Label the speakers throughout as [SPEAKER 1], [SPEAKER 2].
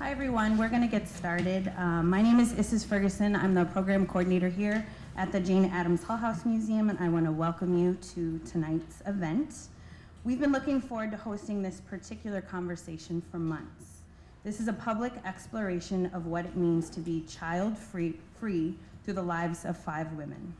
[SPEAKER 1] Hi everyone, we're going to get started. My name is Isis Ferguson. I'm the program coordinator here at the Jane Addams Hull House Museum, and I want to welcome you to tonight's event. We've been looking forward to hosting this particular conversation for months. This is a public exploration of what it means to be child-free through the lives of 5 women.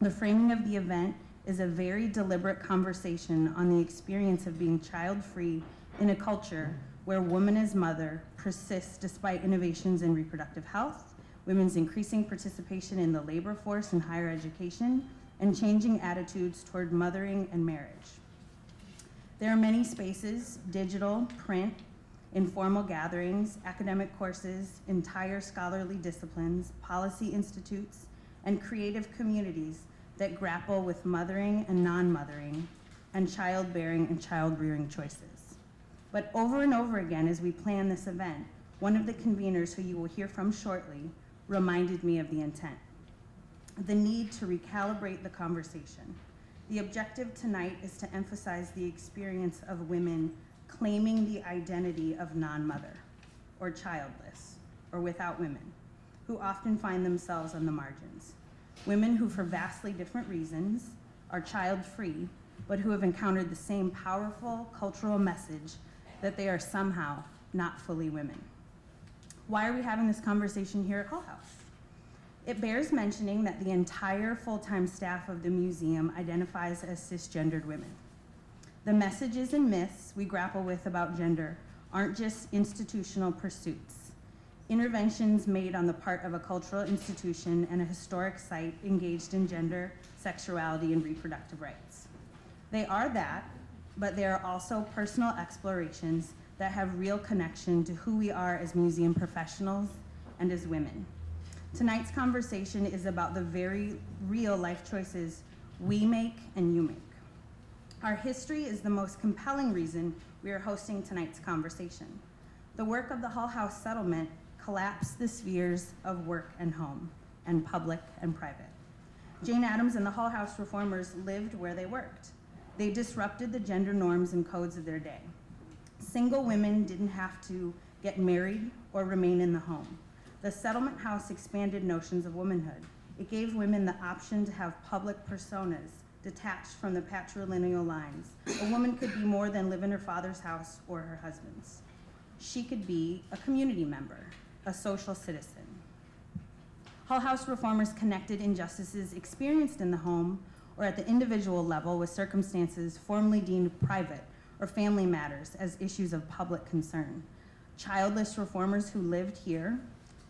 [SPEAKER 1] The framing of the event is a very deliberate conversation on the experience of being child-free in a culture where woman as mother persists despite innovations in reproductive health, women's increasing participation in the labor force and higher education, and changing attitudes toward mothering and marriage. There are many spaces, digital, print, informal gatherings, academic courses, entire scholarly disciplines, policy institutes, and creative communities that grapple with mothering and non-mothering, and childbearing and child-rearing choices. But over and over again, as we plan this event, one of the conveners who you will hear from shortly reminded me of the intent, the need to recalibrate the conversation. The objective tonight is to emphasize the experience of women claiming the identity of non-mother, or childless, or without women, who often find themselves on the margins. Women who, for vastly different reasons, are child-free, but who have encountered the same powerful cultural message that they are somehow not fully women. Why are we having this conversation here at Hull House? It bears mentioning that the entire full-time staff of the museum identifies as cisgendered women. The messages and myths we grapple with about gender aren't just institutional pursuits. Interventions made on the part of a cultural institution and a historic site engaged in gender, sexuality, and reproductive rights. They are that, but they are also personal explorations that have real connection to who we are as museum professionals and as women. Tonight's conversation is about the very real life choices we make and you make. Our history is the most compelling reason we are hosting tonight's conversation. The work of the Hull House settlement collapsed the spheres of work and home, and public and private. Jane Addams and the Hull House reformers lived where they worked. They disrupted the gender norms and codes of their day. Single women didn't have to get married or remain in the home. The settlement house expanded notions of womanhood. It gave women the option to have public personas detached from the patrilineal lines. A woman could be more than live in her father's house or her husband's. She could be a community member, a social citizen. Hull House reformers connected injustices experienced in the home or at the individual level with circumstances formerly deemed private or family matters as issues of public concern. Childless reformers who lived here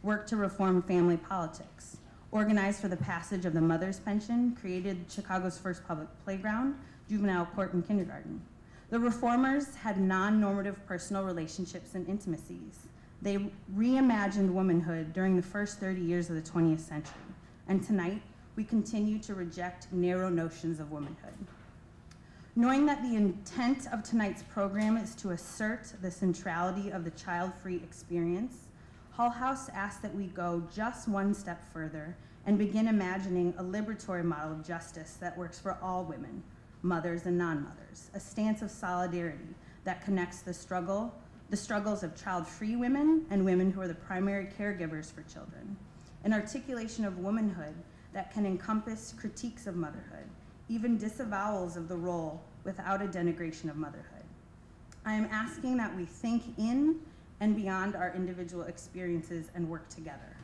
[SPEAKER 1] worked to reform family politics, organized for the passage of the mother's pension, created Chicago's first public playground, juvenile court, and kindergarten. The reformers had non-normative personal relationships and intimacies. They reimagined womanhood during the first 30 years of the 20th century. And tonight, we continue to reject narrow notions of womanhood. Knowing that the intent of tonight's program is to assert the centrality of the child-free experience, Hull House asks that we go just one step further and begin imagining a liberatory model of justice that works for all women, mothers and non-mothers, a stance of solidarity that connects the struggles of child-free women and women who are the primary caregivers for children, an articulation of womanhood that can encompass critiques of motherhood, even disavowals of the role without a denigration of motherhood. I am asking that we think in and beyond our individual experiences and work together.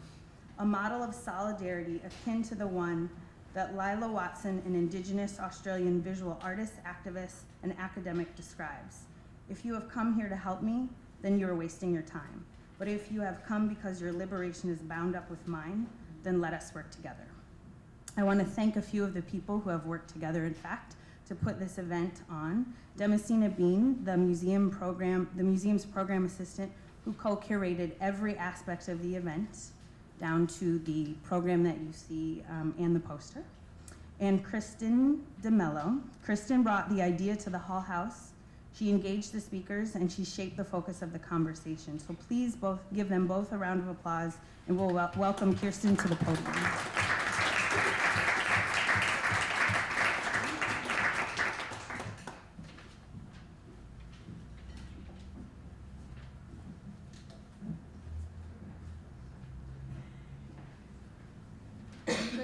[SPEAKER 1] A model of solidarity akin to the one that Lila Watson, an Indigenous Australian visual artist, activist, and academic describes. If you have come here to help me, then you are wasting your time. But if you have come because your liberation is bound up with mine, then let us work together. I want to thank a few of the people who have worked together, in fact, to put this event on. Demasina Bean, the museum's program assistant, who co-curated every aspect of the event, down to the program that you see and the poster. And Kirsten DeMello. Kirsten brought the idea to the Hull House. She engaged the speakers, and she shaped the focus of the conversation. So please give them both a round of applause, and we'll welcome Kirsten to the podium.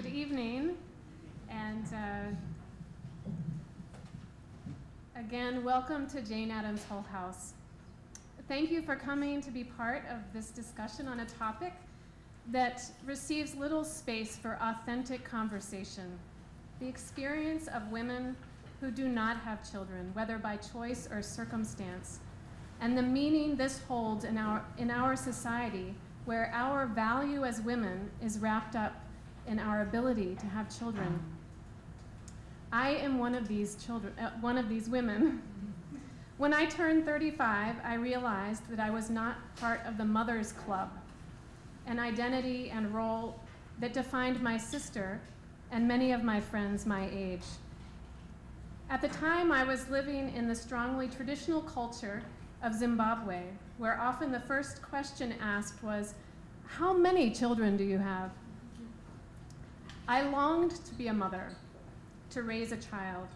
[SPEAKER 2] Good evening, and again, welcome to Jane Addams Hull House. Thank you for coming to be part of this discussion on a topic that receives little space for authentic conversation: the experience of women who do not have children, whether by choice or circumstance, and the meaning this holds in our society, where our value as women is wrapped up in our ability to have children. I am one of these children, one of these women. When I turned 35, I realized that I was not part of the Mother's Club, an identity and role that defined my sister and many of my friends my age. At the time, I was living in the strongly traditional culture of Zimbabwe, where often the first question asked was, "How many children do you have?" I longed to be a mother, to raise a child.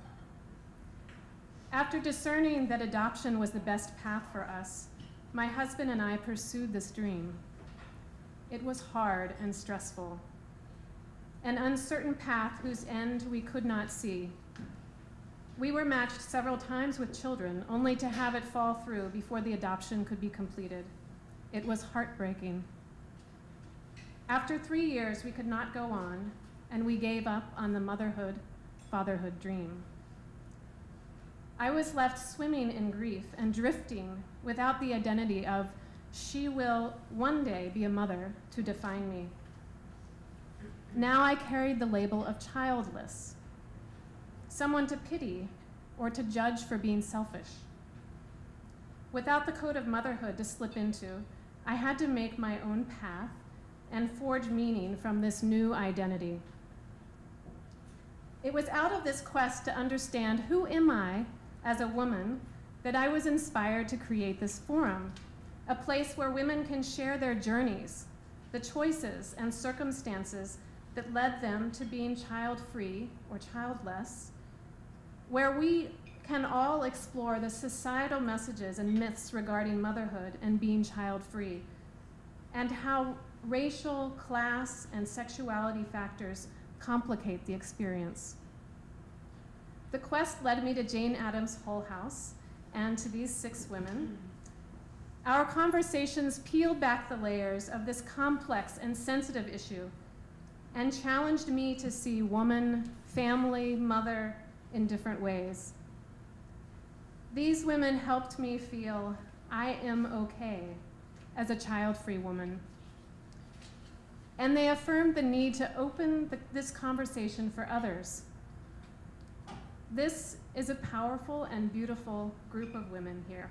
[SPEAKER 2] After discerning that adoption was the best path for us, my husband and I pursued this dream. It was hard and stressful, an uncertain path whose end we could not see. We were matched several times with children, only to have it fall through before the adoption could be completed. It was heartbreaking. After 3 years, we could not go on, and we gave up on the motherhood, fatherhood dream. I was left swimming in grief and drifting without the identity of "she will one day be a mother" to define me. Now I carried the label of childless, someone to pity or to judge for being selfish. Without the code of motherhood to slip into, I had to make my own path and forge meaning from this new identity. It was out of this quest to understand who am I as a woman that I was inspired to create this forum, a place where women can share their journeys, the choices and circumstances that led them to being child-free or childless, where we can all explore the societal messages and myths regarding motherhood and being child-free, and how racial, class, and sexuality factors complicate the experience. The quest led me to Jane Addams Hull House and to these 6 women. Our conversations peeled back the layers of this complex and sensitive issue and challenged me to see woman, family, mother in different ways. These women helped me feel I am okay as a child-free woman. And they affirmed the need to open this conversation for others. This is a powerful and beautiful group of women here.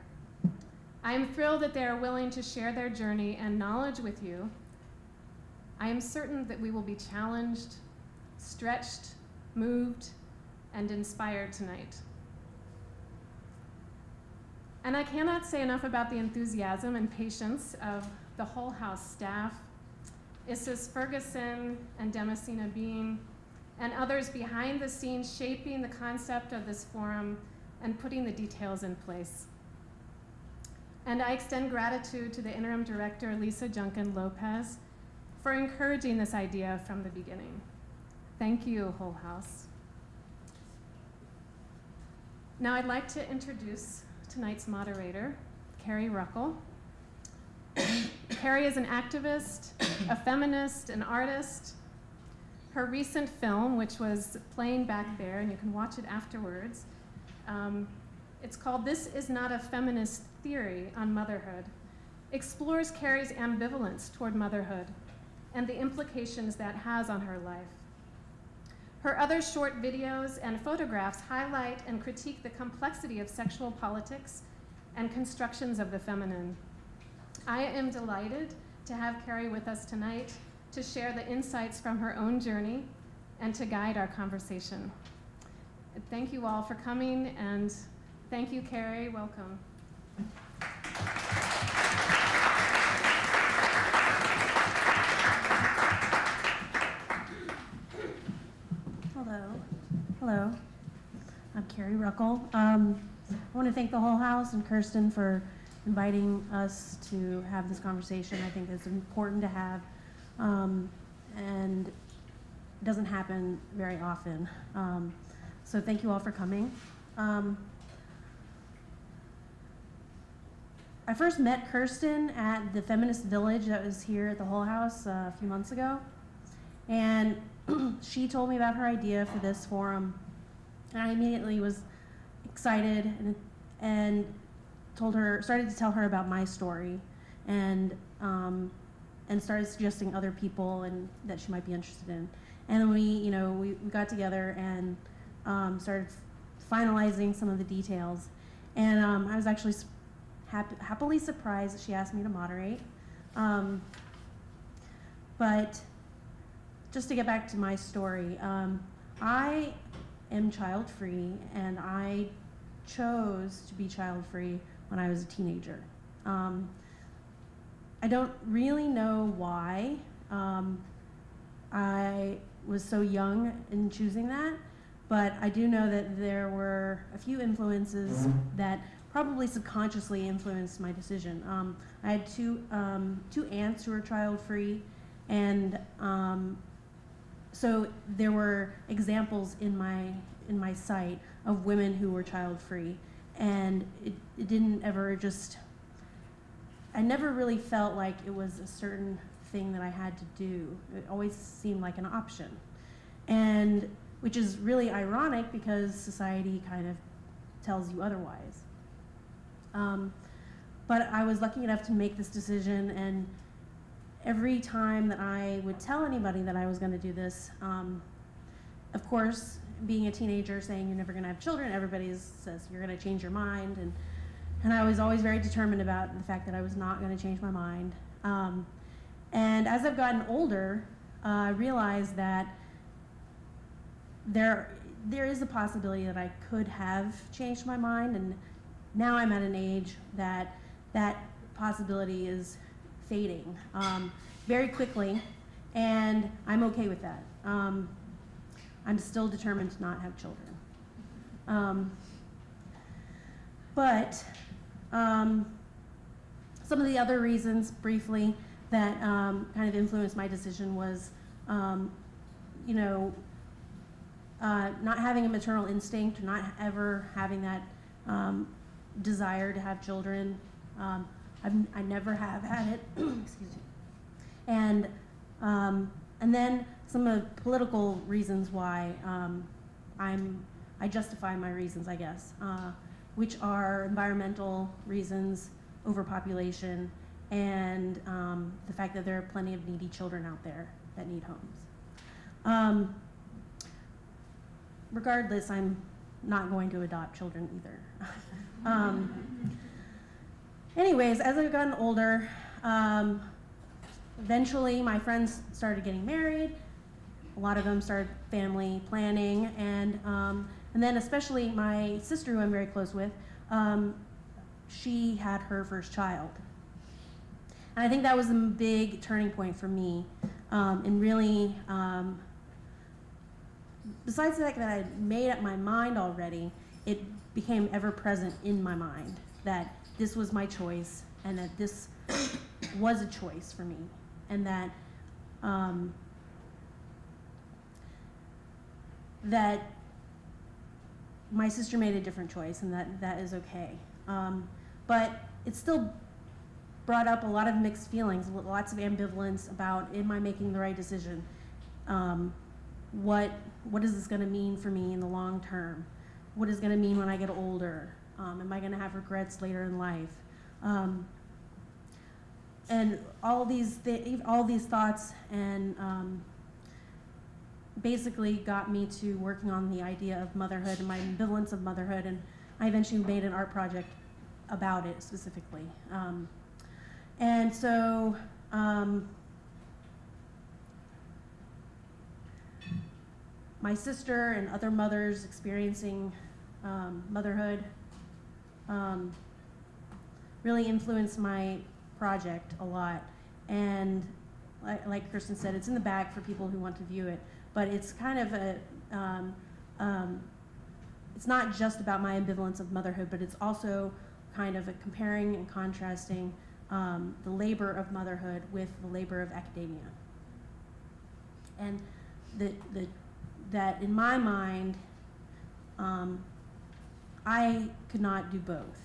[SPEAKER 2] I am thrilled that they are willing to share their journey and knowledge with you. I am certain that we will be challenged, stretched, moved, and inspired tonight. And I cannot say enough about the enthusiasm and patience of the Hull House staff, Isis Ferguson and Demasina Bean, and others behind the scenes shaping the concept of this forum and putting the details in place. And I extend gratitude to the interim director, Lisa Junkin Lopez, for encouraging this idea from the beginning. Thank you, Hull House. Now I'd like to introduce tonight's moderator, Carrie Ruckel. Carrie is an activist, a feminist, an artist. Her recent film, which was playing back there, and you can watch it afterwards, it's called "This Is Not a Feminist Theory on Motherhood," explores Carrie's ambivalence toward motherhood and the implications that has on her life. Her other short videos and photographs highlight and critique the complexity of sexual politics and constructions of the feminine. I am delighted to have Carrie with us tonight to share the insights from her own journey and to guide our conversation. Thank you all for coming, and thank you, Carrie. Welcome.
[SPEAKER 3] Hello, I'm Carrie Ruckel. I want to thank the Hull House and Kirsten for inviting us to have this conversation. I think it's important to have. And doesn't happen very often. So thank you all for coming. I first met Kirsten at the Feminist Village that was here at the Hull House a few months ago. And she told me about her idea for this forum. And I immediately was excited and started to tell her about my story and started suggesting other people and that she might be interested in. And then we got together and started finalizing some of the details. And I was actually happily surprised that she asked me to moderate. But just to get back to my story, I am child-free, and I chose to be child-free when I was a teenager. I don't really know why I was so young in choosing that, but I do know that there were a few influences that probably subconsciously influenced my decision. I had two aunts who were child-free, and so there were examples in my sight of women who were child-free, and it didn't ever just, I never really felt like it was a certain thing that I had to do. It always seemed like an option, and which is really ironic because society kind of tells you otherwise. But I was lucky enough to make this decision, and every time that I would tell anybody that I was going to do this, of course, being a teenager saying you're never going to have children, everybody says you're going to change your mind, and I was always very determined about the fact that I was not going to change my mind. And as I've gotten older, I realized that there is a possibility that I could have changed my mind, and now I'm at an age that that possibility is fading very quickly, and I'm okay with that. I'm still determined to not have children. But some of the other reasons, briefly, that kind of influenced my decision was, not having a maternal instinct, not ever having that desire to have children. I never have had it. Excuse me. And then some of the political reasons why I justify my reasons, I guess, which are environmental reasons, overpopulation, and the fact that there are plenty of needy children out there that need homes. Regardless, I'm not going to adopt children either. Anyways, as I've gotten older, eventually my friends started getting married. A lot of them started family planning, and then especially my sister, who I'm very close with, she had her first child. And I think that was a big turning point for me, and really, besides the fact that I had made up my mind already, it became ever present in my mind that this was my choice, and that this was a choice for me, and that that my sister made a different choice, and that is okay. But it still brought up a lot of mixed feelings, lots of ambivalence about, am I making the right decision? What is this going to mean for me in the long term? What is it going to mean when I get older? Am I going to have regrets later in life? And all these thoughts and basically got me to working on the idea of motherhood and my ambivalence of motherhood, and I eventually made an art project about it specifically. And so my sister and other mothers experiencing motherhood really influenced my project a lot. And like Kirsten said, it's in the bag for people who want to view it, but it's kind of it's not just about my ambivalence of motherhood, but it's also kind of a comparing and contrasting the labor of motherhood with the labor of academia. And that in my mind, I could not do both.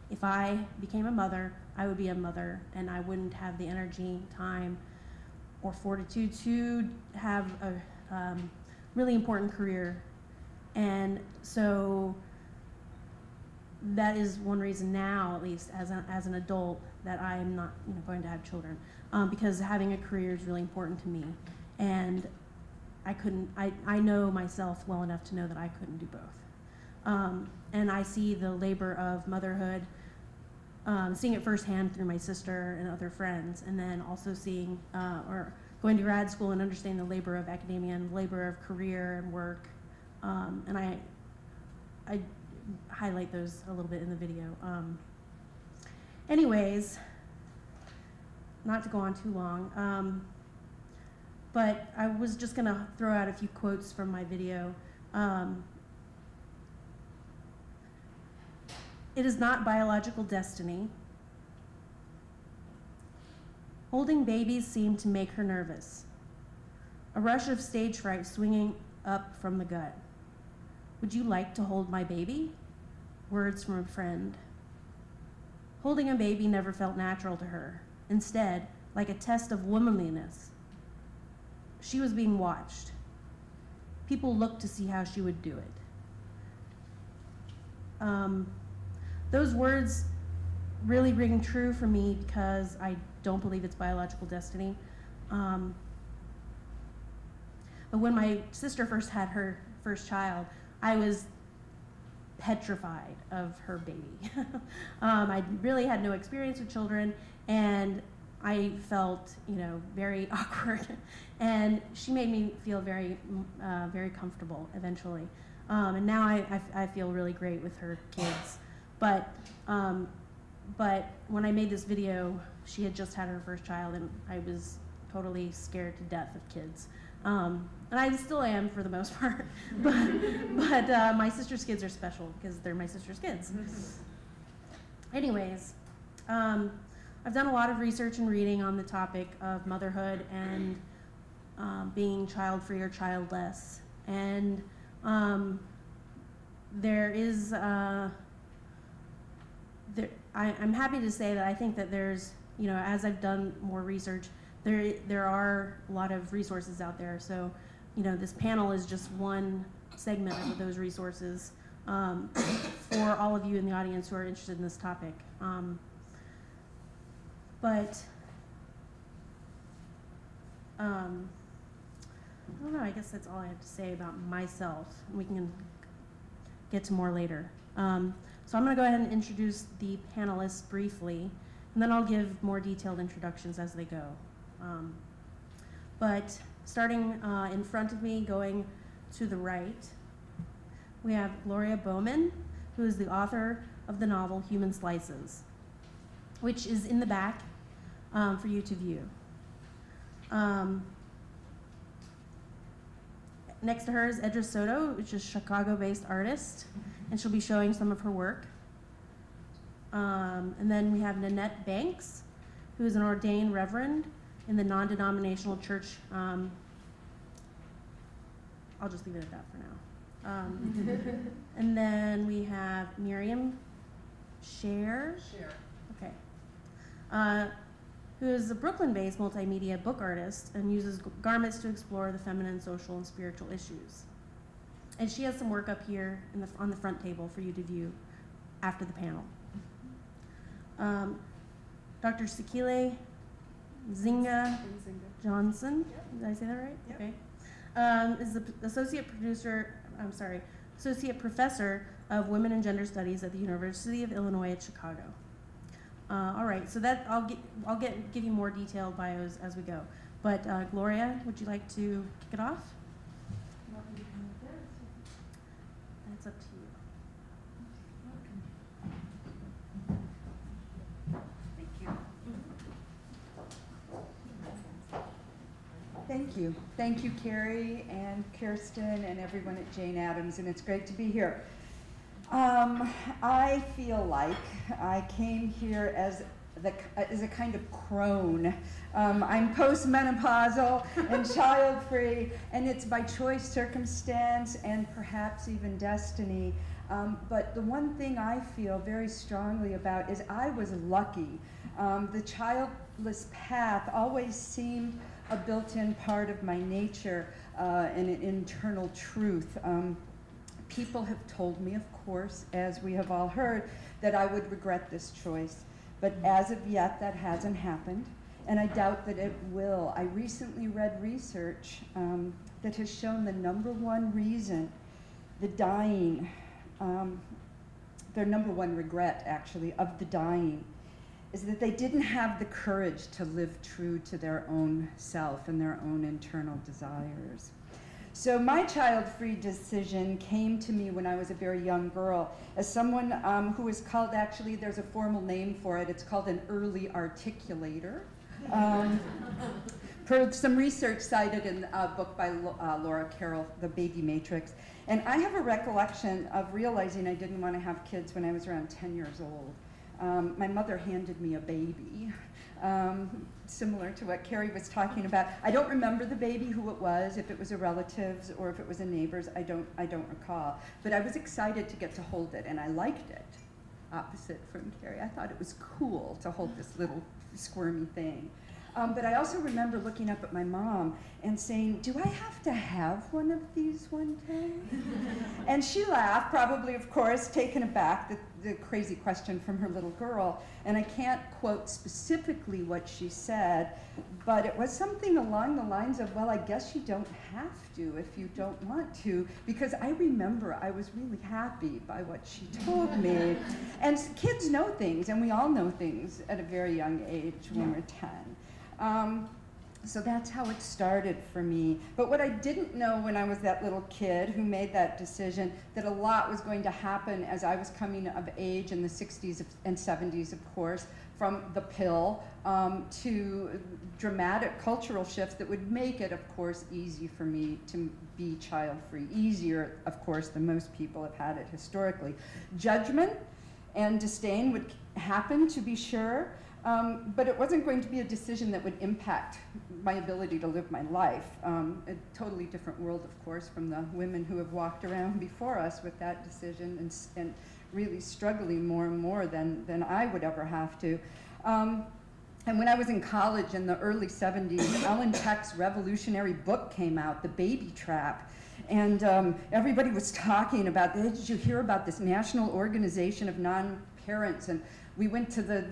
[SPEAKER 3] If I became a mother, I would be a mother, and I wouldn't have the energy, time, or fortitude to have a really important career. And so that is one reason now, at least as an adult, that I am not going to have children, because having a career is really important to me. And I know myself well enough to know that I couldn't do both. And I see the labor of motherhood, seeing it firsthand through my sister and other friends, and then also seeing, or going to grad school and understanding the labor of academia and the labor of career and work. And I highlight those a little bit in the video. Anyways, not to go on too long, but I was just gonna throw out a few quotes from my video. It is not biological destiny. Holding babies seemed to make her nervous. A rush of stage fright swinging up from the gut. Would you like to hold my baby? Words from a friend. Holding a baby never felt natural to her. Instead, like a test of womanliness. She was being watched. People looked to see how she would do it. Those words really ring true for me because I don't believe it's biological destiny. But when my sister first had her first child, I was petrified of her baby. I really had no experience with children, and I felt, very awkward. And she made me feel very, very comfortable eventually. And now I feel really great with her kids. But when I made this video, she had just had her first child, and I was totally scared to death of kids. And I still am for the most part, but my sister's kids are special because they're my sister's kids. Anyways, I've done a lot of research and reading on the topic of motherhood and being child-free or childless. And there is, I'm happy to say that I think that there's, as I've done more research, there are a lot of resources out there. So, this panel is just one segment of those resources for all of you in the audience who are interested in this topic. But I don't know, I guess that's all I have to say about myself. We can get to more later. So I'm going to go ahead and introduce the panelists briefly, and then I'll give more detailed introductions as they go. But starting in front of me, going to the right, we have Gloria Bowman, who is the author of the novel Human Slices, which is in the back for you to view. Next to her is Edra Soto, which is a Chicago-based artist, and she'll be showing some of her work. And then we have Nanette Banks, who is an ordained reverend in the non-denominational church. I'll just leave it at that for now. And then we have Miriam Schaer. Okay. Who is a Brooklyn-based multimedia book artist and uses garments to explore the feminine, social, and spiritual issues. And she has some work up here on the front table for you to view after the panel. Dr. Sekile Zinga Johnson, did I say that right?
[SPEAKER 4] Yep.
[SPEAKER 3] Okay. Is the associate professor of Women and Gender Studies at the University of Illinois at Chicago. All right, so that I'll give you more detailed bios as we go. But Gloria, would you like to kick it off? That's up to you.
[SPEAKER 4] Thank you. Thank you, Carrie and Kirsten and everyone at Jane Addams, and it's great to be here. I feel like I came here as is a kind of crone. I'm postmenopausal and child-free, and it's by choice, circumstance, and perhaps even destiny. But the one thing I feel very strongly about is I was lucky. The childless path always seemed a built-in part of my nature and an internal truth. People have told me, of course, as we have all heard, that I would regret this choice. But as of yet, that hasn't happened, and I doubt that it will. I recently read research that has shown the #1 reason the dying, their #1 regret, actually, of the dying, is that they didn't have the courage to live true to their own self and their own internal desires. So my child-free decision came to me when I was a very young girl as someone who is called, actually, there's a formal name for it, it's called an early articulator. Per some research cited in a book by Laura Carroll, The Baby Matrix. And I have a recollection of realizing I didn't want to have kids when I was around 10 years old. My mother handed me a baby, similar to what Carrie was talking about. I don't remember the baby, who it was, if it was a relative's or if it was a neighbor's, I don't recall. But I was excited to get to hold it, and I liked it, opposite from Carrie. I thought it was cool to hold this little squirmy thing. But I also remember looking up at my mom and saying, do I have to have one of these one day? And she laughed, probably, of course, taken aback, the crazy question from her little girl. And I can't quote specifically what she said, but it was something along the lines of, well, I guess you don't have to if you don't want to, because I remember I was really happy by what she told me. And kids know things, and we all know things at a very young age when we're 10. So that's how it started for me. But what I didn't know when I was that little kid who made that decision, that a lot was going to happen as I was coming of age in the 60s and 70s, of course, from the pill to dramatic cultural shifts that would make it, of course, easy for me to be child-free. Easier, of course, than most people have had it historically. Judgment and disdain would happen, to be sure. But it wasn't going to be a decision that would impact my ability to live my life. A totally different world, of course, from the women who have walked around before us with that decision and really struggling more and more than I would ever have to. And when I was in college in the early 70s, Ellen Peck's revolutionary book came out, The Baby Trap. And everybody was talking about, did you hear about this national organization of non-parents? And we went to the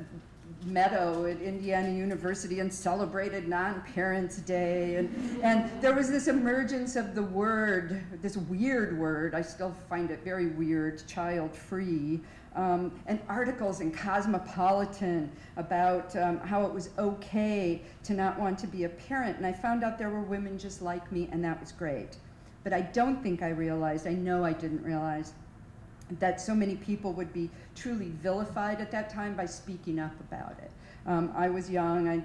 [SPEAKER 4] Meadow at Indiana University and celebrated Non-Parents Day, and there was this emergence of the word, this weird word, I still find it very weird, child-free, and articles in Cosmopolitan about how it was okay to not want to be a parent, and I found out there were women just like me, and that was great. But I don't think I realized, I know I didn't realize, that so many people would be truly vilified at that time by speaking up about it. I was young,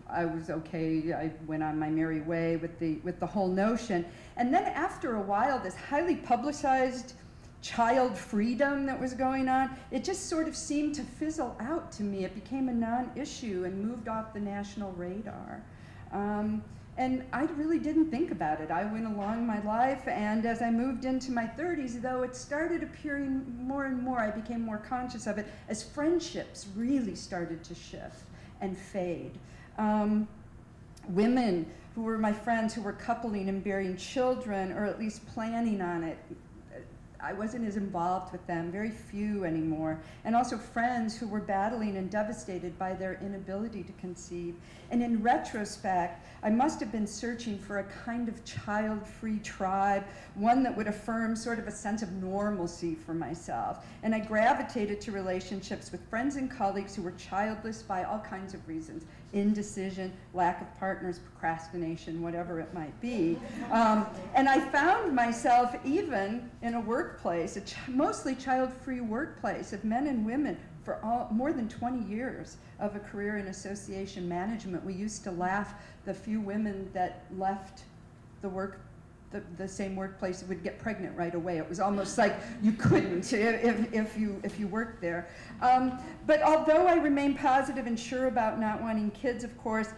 [SPEAKER 4] I was okay, I went on my merry way with the whole notion. And then after a while, this highly publicized child freedom that was going on, it just sort of seemed to fizzle out to me. It became a non-issue and moved off the national radar. And I really didn't think about it. I went along my life, and as I moved into my 30s, though it started appearing more and more, I became more conscious of it as friendships really started to shift and fade. Women who were my friends who were coupling and bearing children, or at least planning on it, I wasn't as involved with them, very few anymore. And also friends who were battling and devastated by their inability to conceive. And in retrospect, I must have been searching for a kind of child-free tribe, one that would affirm sort of a sense of normalcy for myself. And I gravitated to relationships with friends and colleagues who were childless by all kinds of reasons: indecision, lack of partners, procrastination, whatever it might be. And I found myself even in a workplace, a mostly child-free workplace of men and women for more than 20 years of a career in association management. We used to laugh, the few women that left the the same workplace would get pregnant right away. It was almost like you couldn't if you worked there. But although I remain positive and sure about not wanting kids, of course,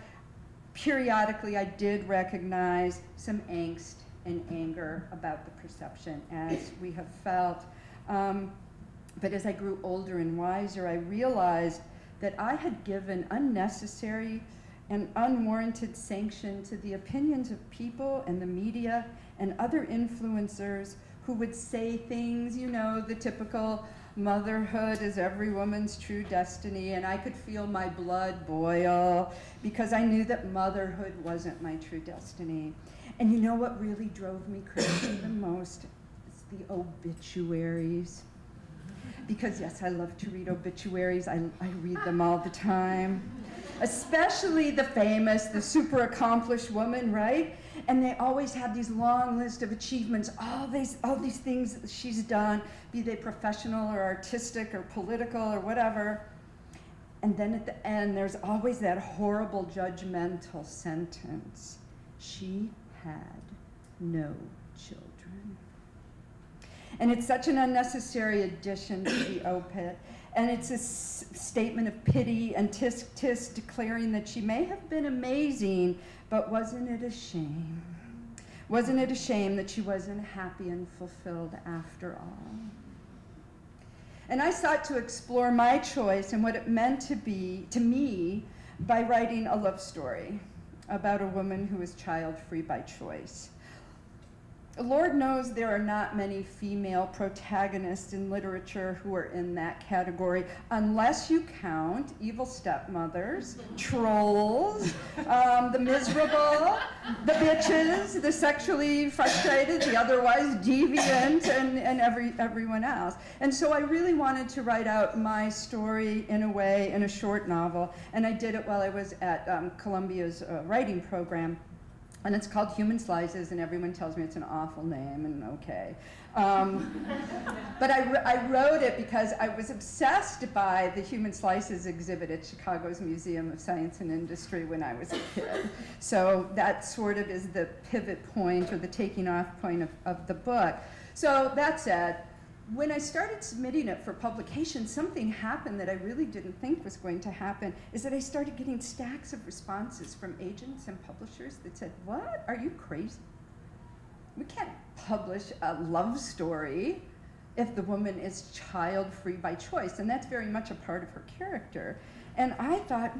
[SPEAKER 4] periodically I did recognize some angst and anger about the perception, as we have felt. But as I grew older and wiser, I realized that I had given unnecessary and unwarranted sanction to the opinions of people and the media and other influencers who would say things, you know, the typical motherhood is every woman's true destiny, and I could feel my blood boil because I knew that motherhood wasn't my true destiny. And you know what really drove me crazy the most? It's the obituaries. Because yes, I love to read obituaries. I read them all the time. Especially the famous, the super accomplished woman, right? And they always have these long lists of achievements, all these things that she's done, be they professional or artistic or political or whatever. And then at the end, there's always that horrible judgmental sentence. She had no children. And it's such an unnecessary addition to the op-ed. And it's a statement of pity and tisk declaring that she may have been amazing, but wasn't it a shame? Wasn't it a shame that she wasn't happy and fulfilled after all? And I sought to explore my choice and what it meant to be, to me, by writing a love story about a woman who is child-free by choice. Lord knows there are not many female protagonists in literature who are in that category, unless you count evil stepmothers, trolls, the miserable, the bitches, the sexually frustrated, the otherwise deviant, and everyone else. And so I really wanted to write out my story in a way, in a short novel, and I did it while I was at Columbia's writing program. And it's called Human Slices, and everyone tells me it's an awful name, and okay. But I wrote it because I was obsessed by the Human Slices exhibit at Chicago's Museum of Science and Industry when I was a kid. So that sort of is the pivot point or the taking off point of the book. So that said, when I started submitting it for publication, something happened that I really didn't think was going to happen, is that I started getting stacks of responses from agents and publishers that said, what, are you crazy? We can't publish a love story if the woman is child-free by choice, and that's very much a part of her character. And I thought,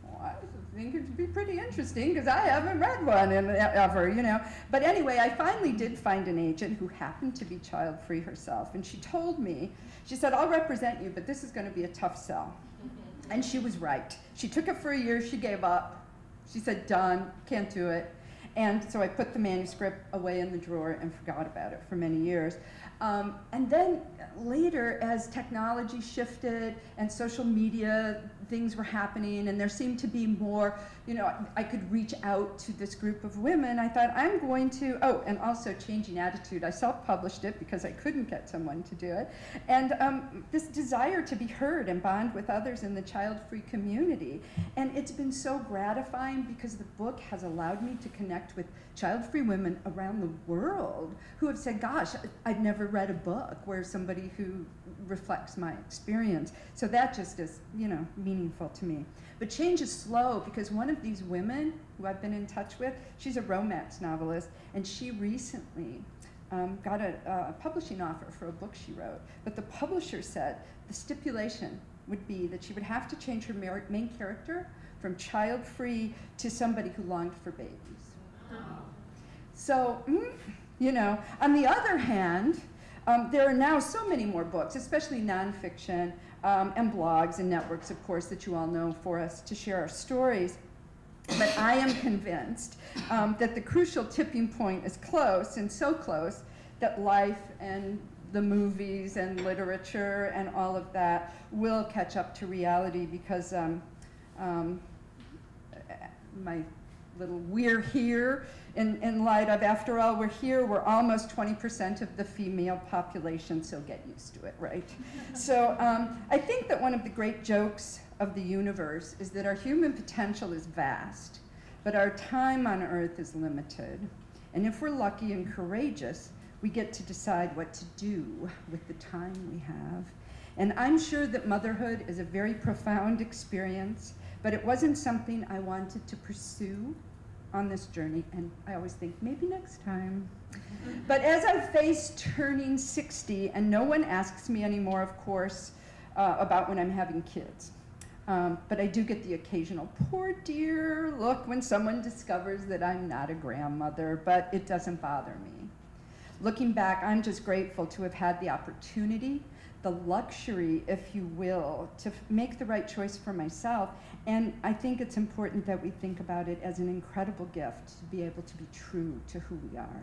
[SPEAKER 4] well, I think it'd be pretty interesting because I haven't read one ever, you know. But anyway, I finally did find an agent who happened to be child-free herself, and she told me, she said, I'll represent you, but this is going to be a tough sell. And she was right. She took it for a year, she gave up. She said, done, can't do it. And so I put the manuscript away in the drawer and forgot about it for many years. And then later, as technology shifted and social media things were happening and there seemed to be more, you know, I could reach out to this group of women, I thought I'm going to, oh, and also changing attitude. I self-published it because I couldn't get someone to do it. And this desire to be heard and bond with others in the child-free community. And it's been so gratifying because the book has allowed me to connect with child-free women around the world who have said, gosh, I've never read a book where somebody who reflects my experience. So that just is, you know, meaningful to me. But change is slow because one of these women who I've been in touch with, she's a romance novelist, and she recently got a publishing offer for a book she wrote. But the publisher said the stipulation would be that she would have to change her main character from child-free to somebody who longed for babies. So, you know, on the other hand, there are now so many more books, especially nonfiction, and blogs and networks, of course, that you all know for us to share our stories. But I am convinced that the crucial tipping point is close, and so close, that life and the movies and literature and all of that will catch up to reality because my little we're here in light of, after all, we're here, we're almost 20% of the female population, so get used to it, right? So I think that one of the great jokes of the universe is that our human potential is vast, but our time on Earth is limited. And if we're lucky and courageous, we get to decide what to do with the time we have. And I'm sure that motherhood is a very profound experience, but it wasn't something I wanted to pursue on this journey, and I always think, maybe next time. But as I face turning 60, and no one asks me anymore, of course, about when I'm having kids. But I do get the occasional, poor dear look when someone discovers that I'm not a grandmother, but it doesn't bother me. Looking back, I'm just grateful to have had the opportunity, the luxury, if you will, to make the right choice for myself. And I think it's important that we think about it as an incredible gift to be able to be true to who we are.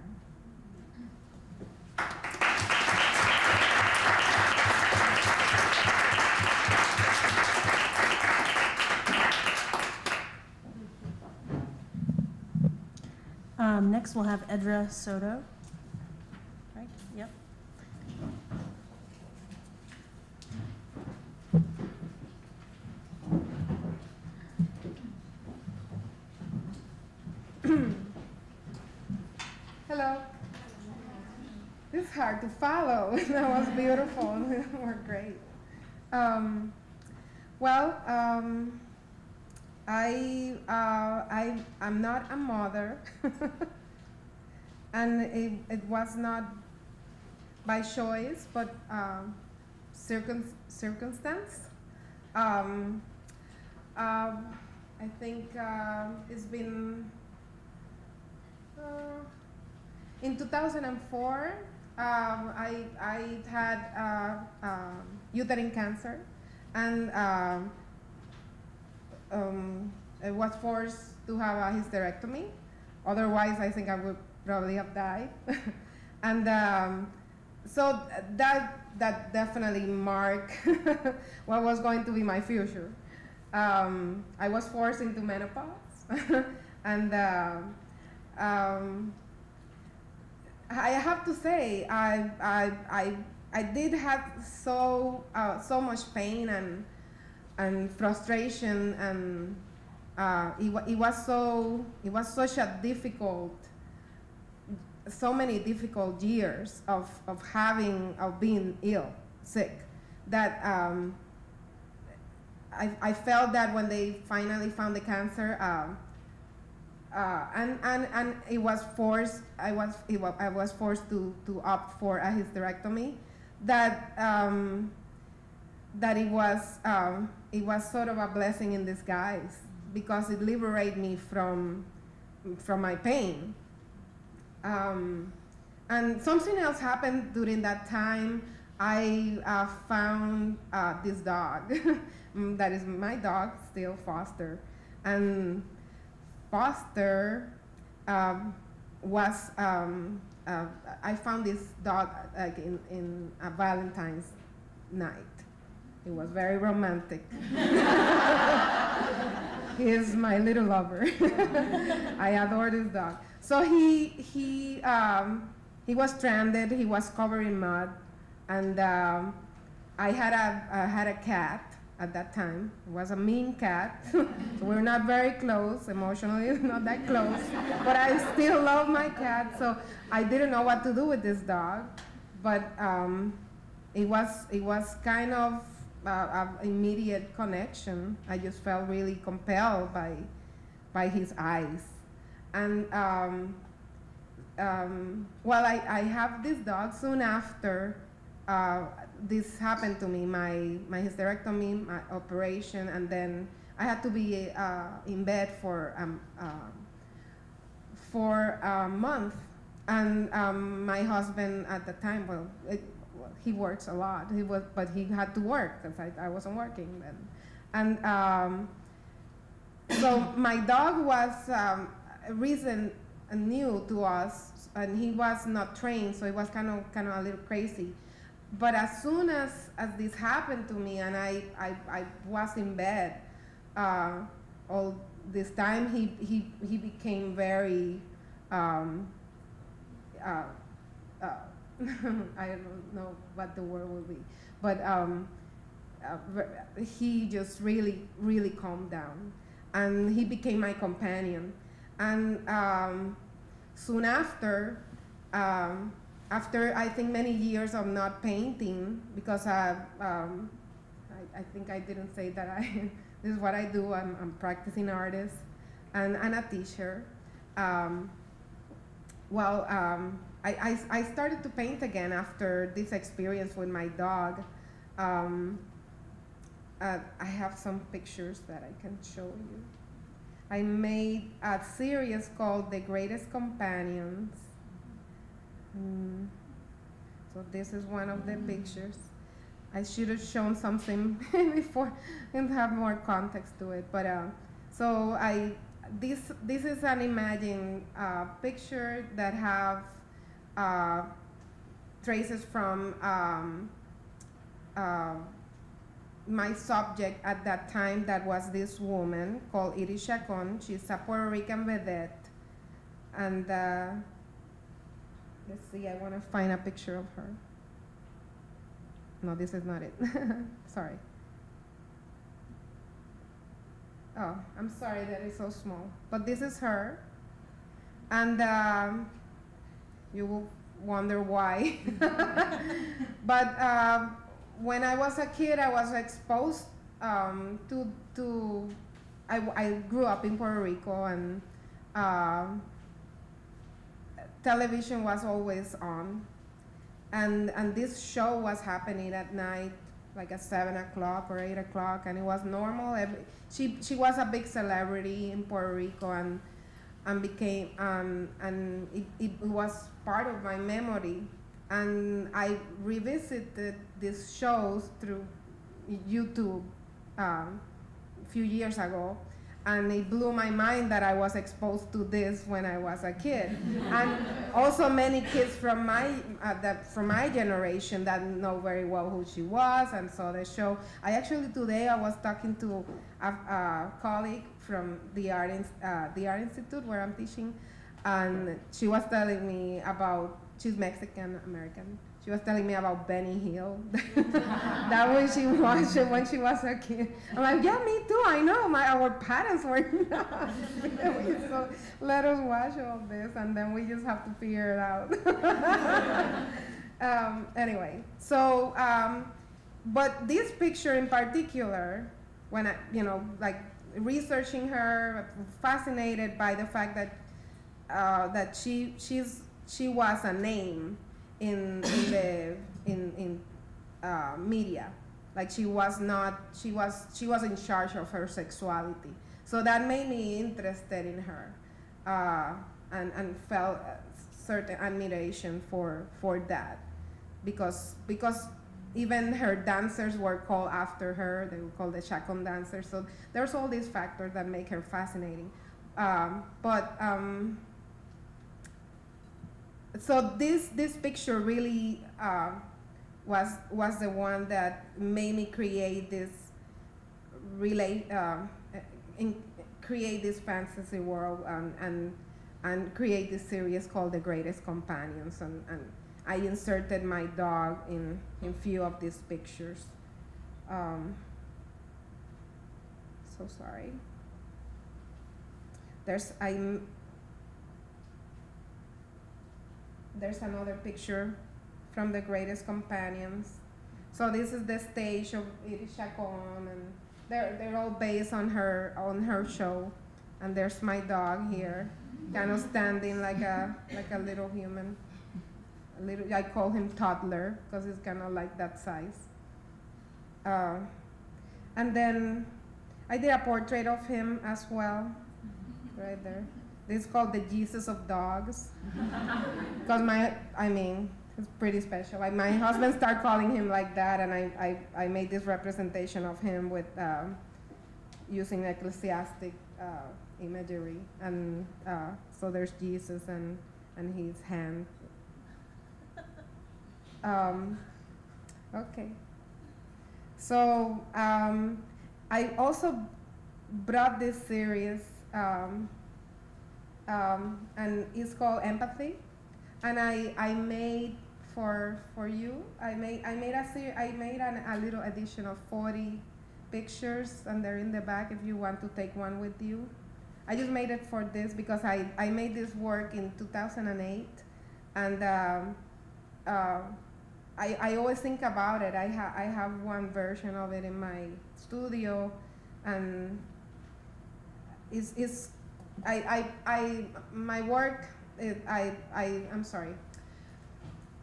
[SPEAKER 3] Next, we'll have Edra Soto. Right? Yep.
[SPEAKER 5] Hello. This is hard to follow. That was beautiful. They were great. I'm not a mother, and it was not by choice, but circumstance. I think it's been in 2004. I had uterine cancer, and I was forced to have a hysterectomy. Otherwise, I think I would probably have died. And so that definitely marked what was going to be my future. I was forced into menopause, and I have to say I did have so much pain and frustration, and it was such a difficult, so many difficult years of being ill, sick, that I felt that when they finally found the cancer, and it was forced, I was forced to opt for a hysterectomy, that it was sort of a blessing in disguise, because it liberated me from my pain. And something else happened during that time. I found this dog that is my dog, still, Foster. And Foster was, I found this dog like in a Valentine's night. It was very romantic. He is my little lover. I adore this dog. So he was stranded. He was covered in mud, and I had a cat at that time. It was a mean cat. So we're not very close emotionally, not that close. But I still love my cat. So I didn't know what to do with this dog, but it was kind of an immediate connection. I just felt really compelled by his eyes. And while I have this dog, soon after this happened to me, my hysterectomy, my operation, and then I had to be in bed for a month. And my husband at the time, he works a lot. But he had to work because I wasn't working then. And so my dog was new to us, and he was not trained, so it was kind of a little crazy. But as soon as this happened to me, and I was in bed all this time, he became very I don't know what the word will be, but he just really, really calmed down, and he became my companion. And soon after I think many years of not painting, because I think I didn't say that this is what I do. I'm practicing artist and a teacher. I started to paint again after this experience with my dog. I have some pictures that I can show you. I made a series called The Greatest Companions. So this is one of the pictures. I should have shown something before and have more context to it. But this is an imagined picture that have traces from my subject at that time, that was this woman called Edra Soto. She's a Puerto Rican vedette. And let's see, I want to find a picture of her. No, this is not it. Sorry. Oh, I'm sorry that it's so small. But this is her. And you will wonder why. But when I was a kid, I was exposed to I grew up in Puerto Rico, and television was always on. And this show was happening at night, like at 7 o'clock or 8 o'clock, and it was normal. She was a big celebrity in Puerto Rico, and became and it was part of my memory. And I revisited these shows through YouTube a few years ago, and it blew my mind that I was exposed to this when I was a kid. And also many kids from my generation that know very well who she was and saw the show. Today I was talking to a colleague from the Art Institute where I'm teaching, and she was telling me about, she's Mexican American. She was telling me about Benny Hill. That when she watched it when she was a kid. I'm like, yeah, me too. I know. Our parents were not. So let us watch all this, and then we just have to figure it out. Anyway, so but this picture in particular, when I, like researching her, fascinated by the fact that that she was a name in media. Like she was in charge of her sexuality. So that made me interested in her, and felt certain admiration for that, because even her dancers were called after her. They were called the Chacon dancers. So there's all these factors that make her fascinating. So this picture really was the one that made me create this create this fantasy world, and create this series called The Greatest Companions, and I inserted my dog in few of these pictures. So sorry. There's another picture from The Greatest Companions. So this is the stage of Edra Soto, and they're all based on her show. And there's my dog here, kind of standing like a little human. I call him toddler because he's kind of like that size. And then I did a portrait of him as well, right there. This is called the Jesus of Dogs, because it's pretty special. Like my husband started calling him like that, and I made this representation of him with using ecclesiastic imagery, and so there's Jesus and his hand. Okay. So I also brought this series. And it's called Empathy, and I made for you. I made a little edition of 40 pictures, and they're in the back if you want to take one with you. I just made it for this because I made this work in 2008, and I always think about it. I have one version of it in my studio, and my work. I'm sorry.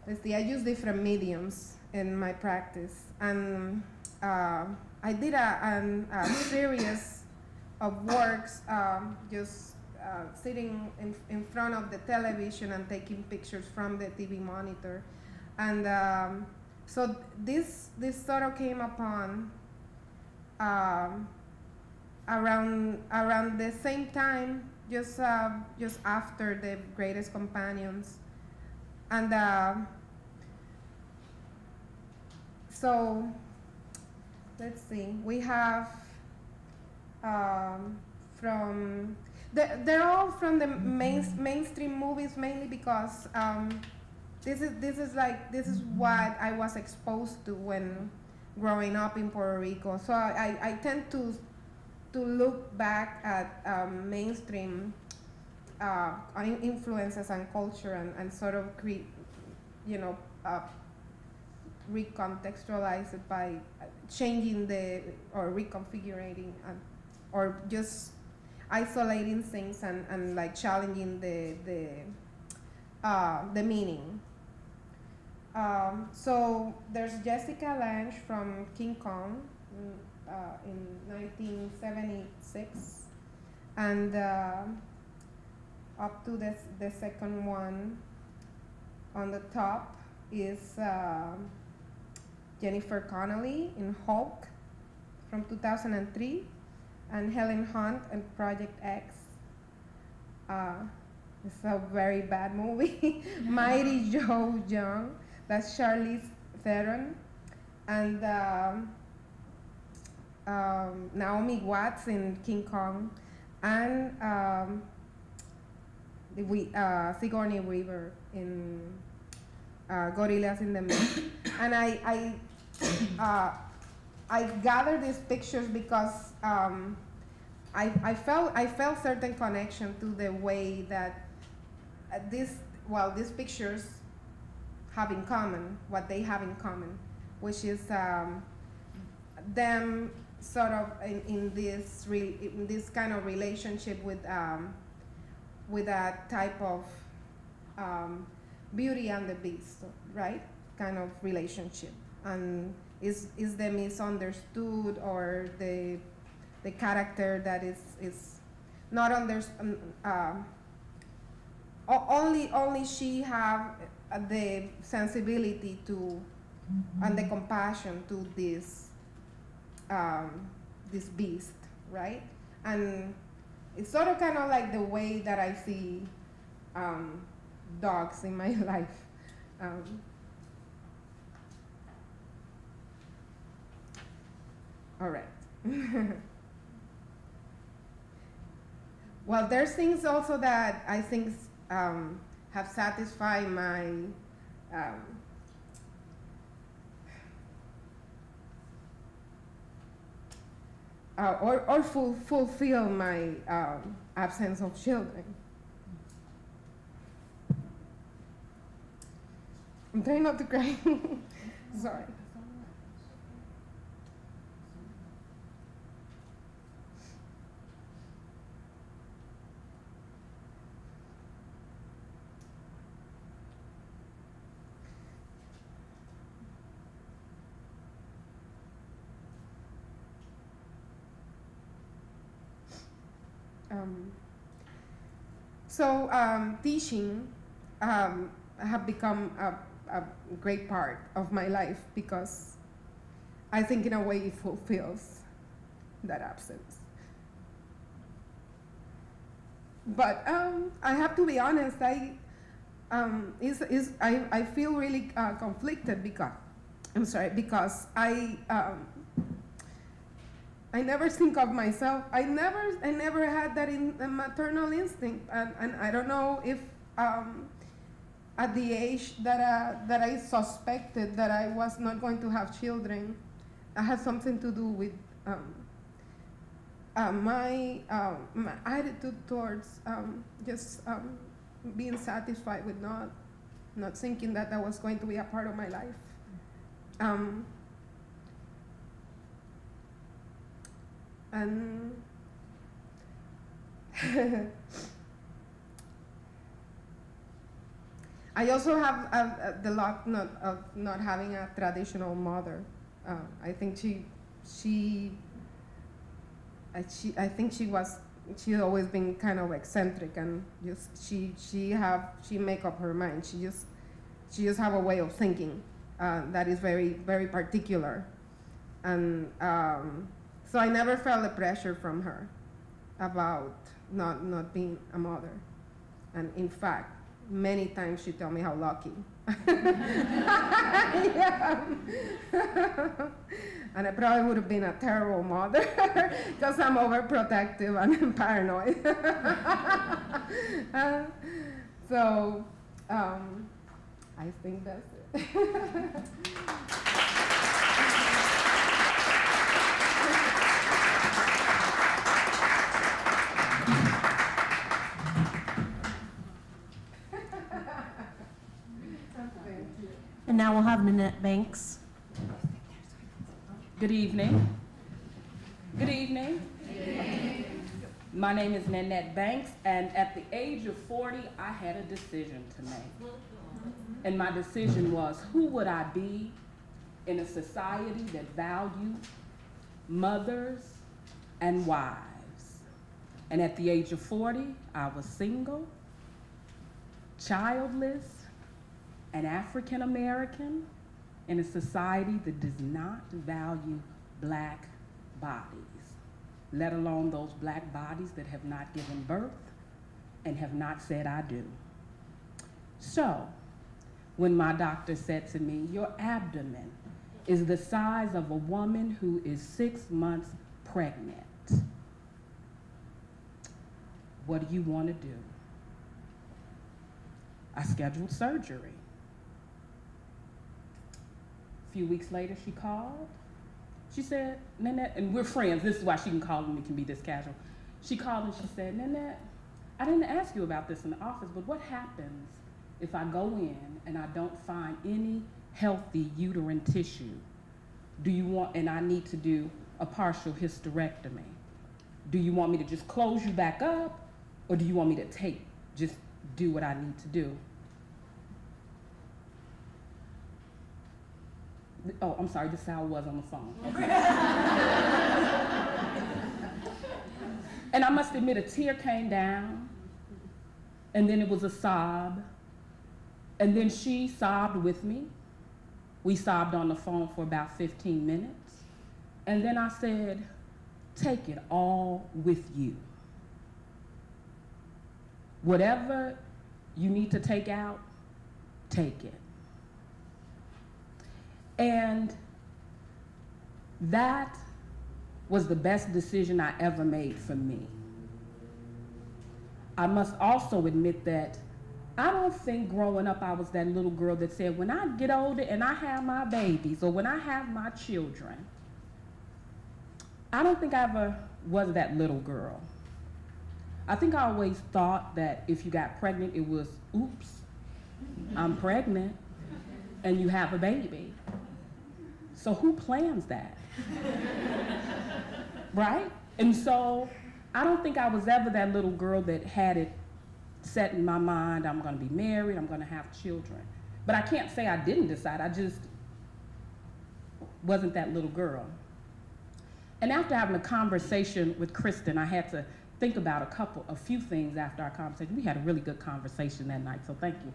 [SPEAKER 5] Let's see. I use different mediums in my practice, and I did a series of works just sitting in front of the television and taking pictures from the TV monitor. And so this sort of came upon around the same time, just after the Greatest Companions. And so let's see, we have from they're all from the mainstream movies, mainly because this is what I was exposed to when growing up in Puerto Rico. So I tend to look back at mainstream influences and culture and sort of create, recontextualize it by changing or reconfiguring or just isolating things and like challenging the meaning. So there's Jessica Lange from King Kong in 1976, and up to the second one on the top is Jennifer Connelly in Hulk from 2003, and Helen Hunt in Project X. It's a very bad movie. Mighty Joe Young, that's Charlize Theron, and Naomi Watts in King Kong, and Sigourney Weaver in Gorillas in the Mist. And I gathered these pictures because I felt certain connection to the way that these pictures have in common, what they have in common, which is them sort of in this kind of relationship with a type of Beauty and the Beast, right? Kind of relationship, and is the misunderstood or the character that is not only she have the sensibility to and the compassion to this beast, right? And it's sort of kind of like the way that I see dogs in my life. All right. Well, there's things also that I think have satisfied my or fulfill my absence of children. I'm trying not to cry. Sorry. Teaching have become a great part of my life because I think in a way it fulfills that absence. But I have to be honest, I feel really conflicted because I never think of myself. I never had that maternal instinct, and I don't know if at the age that I suspected that I was not going to have children, it had something to do with my attitude towards just being satisfied with not thinking that that was going to be a part of my life. And I also have the luck of not having a traditional mother. I think she'd always been kind of eccentric, and just she make up her mind. She just have a way of thinking that is very, very particular, and so I never felt the pressure from her about not being a mother. And in fact, many times she tell me how lucky I am. And I probably would have been a terrible mother because I'm overprotective and paranoid. So I think that's it.
[SPEAKER 3] And now we'll have Nanette Banks.
[SPEAKER 6] Good evening. Good evening. My name is Nanette Banks, and at the age of 40, I had a decision to make. And my decision was, who would I be in a society that valued mothers and wives? And at the age of 40, I was single, childless, an African American in a society that does not value black bodies, let alone those black bodies that have not given birth and have not said I do. So, when my doctor said to me, your abdomen is the size of a woman who is 6 months pregnant, what do you want to do? I scheduled surgery. A few weeks later, she called. She said, Nanette, and we're friends. This is why she can call and we can be this casual. She called and she said, Nanette, I didn't ask you about this in the office, but what happens if I go in and I don't find any healthy uterine tissue? Do you want, and I need to do a partial hysterectomy. Do you want me to just close you back up, or do you want me to just do what I need to do? Oh, I'm sorry, this is how it was on the phone. And I must admit, a tear came down, and then it was a sob, and then she sobbed with me. We sobbed on the phone for about 15 minutes, and then I said, take it all with you. Whatever you need to take out, take it. And that was the best decision I ever made for me. I must also admit that I don't think growing up I was that little girl that said, when I get older and I have my babies, or when I have my children, I don't think I ever was that little girl. I think I always thought that if you got pregnant, it was, oops, I'm pregnant, and you have a baby. So who plans that? Right? And so I don't think I was ever that little girl that had it set in my mind, I'm gonna be married, I'm gonna have children. But I can't say I didn't decide, I just wasn't that little girl. And after having a conversation with Kirsten, I had to think about a few things after our conversation. We had a really good conversation that night, so thank you.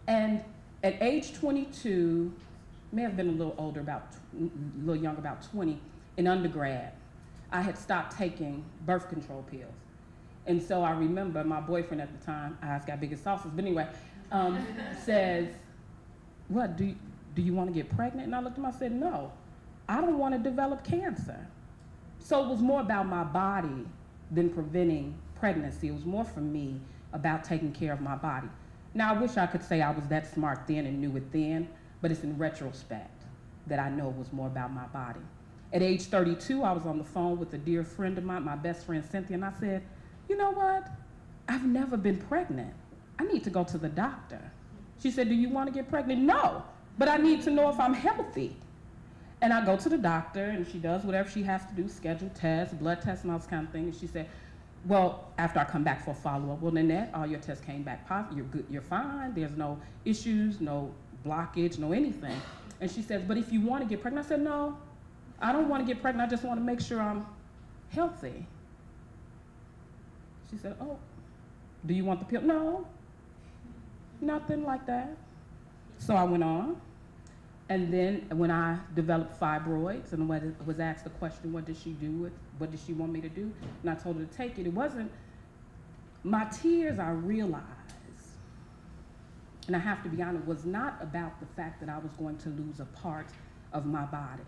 [SPEAKER 6] And at age 22, may have been a little older, a little younger, about 20, in undergrad, I had stopped taking birth control pills. And so I remember my boyfriend at the time, eyes got big as saucers, but anyway, says, what, do you want to get pregnant? And I looked at him, I said, no, I don't want to develop cancer. So it was more about my body than preventing pregnancy. It was more for me about taking care of my body. Now, I wish I could say I was that smart then and knew it then, but it's in retrospect that I know it was more about my body. At age 32, I was on the phone with a dear friend of mine, my best friend Cynthia, and I said, you know what? I've never been pregnant. I need to go to the doctor. She said, do you want to get pregnant? No, but I need to know if I'm healthy. And I go to the doctor, and she does whatever she has to do, schedule tests, blood tests, and all this kind of thing. And she said, well, after I come back for a follow-up, well, Nanette, all your tests came back positive. You're good, you're fine. There's no issues, no blockage, no anything. And she says, but if you want to get pregnant, I said, no, I don't want to get pregnant. I just want to make sure I'm healthy. She said, oh, do you want the pill? No, nothing like that. So I went on. And then when I developed fibroids and was asked the question, what did she do with, what did she want me to do? And I told her to take it. It wasn't, my tears, I realized, and I have to be honest, was not about the fact that I was going to lose a part of my body.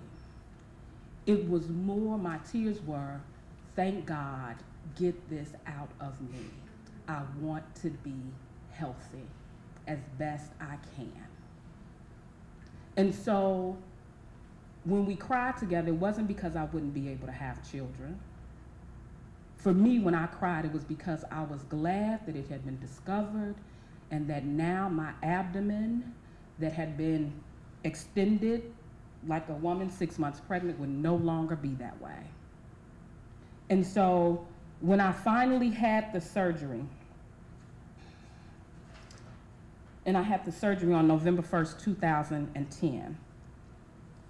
[SPEAKER 6] It was more, my tears were, thank God, get this out of me. I want to be healthy as best I can. And so when we cried together, it wasn't because I wouldn't be able to have children. For me, when I cried, it was because I was glad that it had been discovered and that now my abdomen that had been extended like a woman 6 months pregnant would no longer be that way. And so when I finally had the surgery, and I had the surgery on November 1st, 2010.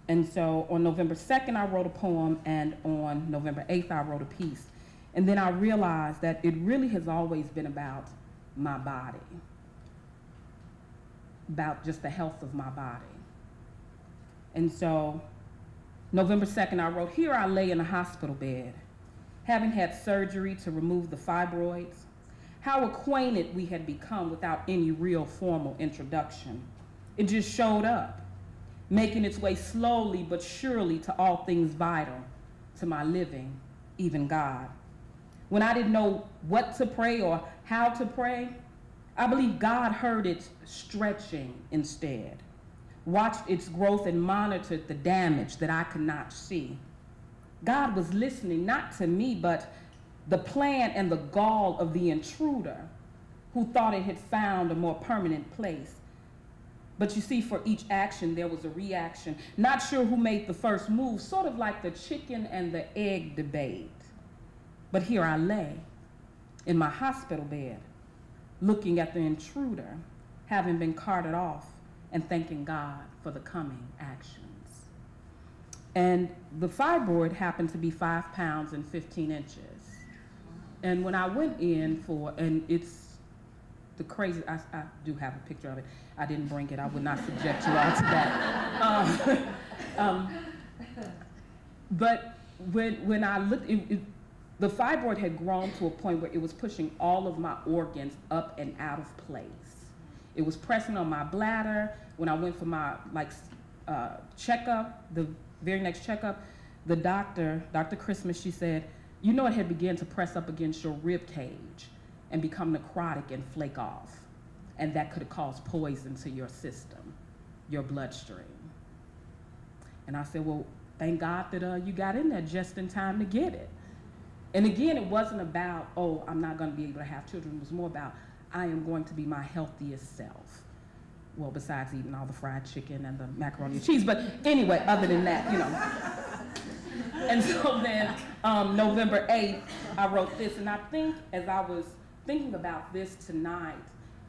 [SPEAKER 6] And so on November 2nd, I wrote a poem, and on November 8th, I wrote a piece. And then I realized that it really has always been about my body, about just the health of my body. And so November 2nd, I wrote, here I lay in a hospital bed, having had surgery to remove the fibroids. How acquainted we had become without any real formal introduction. It just showed up, making its way slowly but surely to all things vital, to my living, even God. When I didn't know what to pray or how to pray, I believe God heard its stretching instead, watched its growth and monitored the damage that I could not see. God was listening, not to me, but the plan and the gall of the intruder who thought it had found a more permanent place. But you see, for each action, there was a reaction. Not sure who made the first move, sort of like the chicken and the egg debate. But here I lay in my hospital bed, looking at the intruder, having been carted off, and thanking God for the coming actions. And the fibroid happened to be 5 pounds and 15 inches. And when I went in for, and it's the crazy, I do have a picture of it. I didn't bring it. I would not subject you all to that. But when I looked, the fibroid had grown to a point where it was pushing all of my organs up and out of place. It was pressing on my bladder. When I went for my checkup, the very next checkup, the doctor, Dr. Christmas, she said, you know, it had begun to press up against your rib cage and become necrotic and flake off. And that could cause poison to your system, your bloodstream. And I said, well, thank God that you got in there just in time to get it. And again, it wasn't about, oh, I'm not going to be able to have children. It was more about, I am going to be my healthiest self. Well, besides eating all the fried chicken and the macaroni and cheese. But anyway, other than that, you know. And so then November 8th, I wrote this. And I think as I was thinking about this tonight,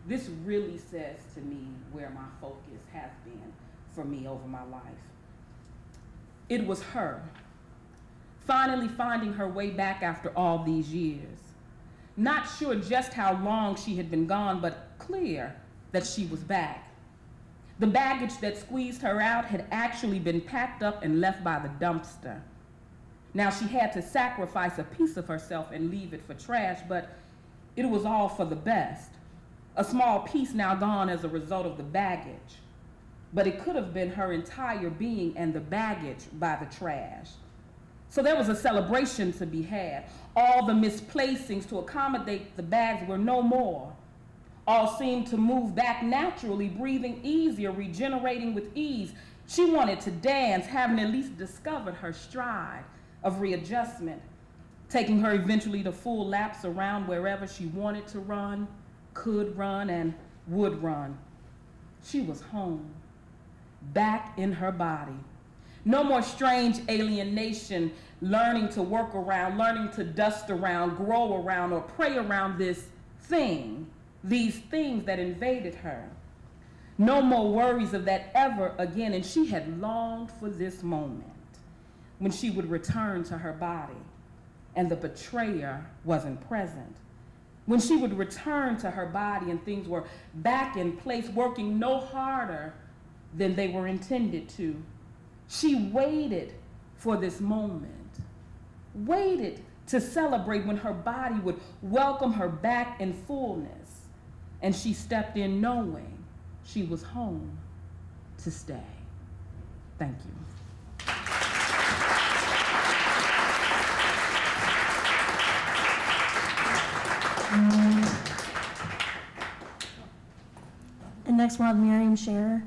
[SPEAKER 6] this really says to me where my focus has been for me over my life. It was her, finally finding her way back after all these years. Not sure just how long she had been gone, but clear that she was back. The baggage that squeezed her out had actually been packed up and left by the dumpster. Now she had to sacrifice a piece of herself and leave it for trash, but it was all for the best. A small piece now gone as a result of the baggage, but it could have been her entire being and the baggage by the trash. So there was a celebration to be had. All the misplacings to accommodate the bags were no more. All seemed to move back naturally, breathing easier, regenerating with ease. She wanted to dance, having at least discovered her stride of readjustment, taking her eventually to full laps around wherever she wanted to run, could run, and would run. She was home, back in her body. No more strange alienation, learning to work around, learning to dust around, grow around, or pray around this thing, these things that invaded her. No more worries of that ever again, and she had longed for this moment when she would return to her body and the betrayer wasn't present. When she would return to her body and things were back in place, working no harder than they were intended to. She waited for this moment, waited to celebrate when her body would welcome her back in fullness, and she stepped in knowing she was home to stay. Thank you.
[SPEAKER 3] And next we'll have Miriam Schaer.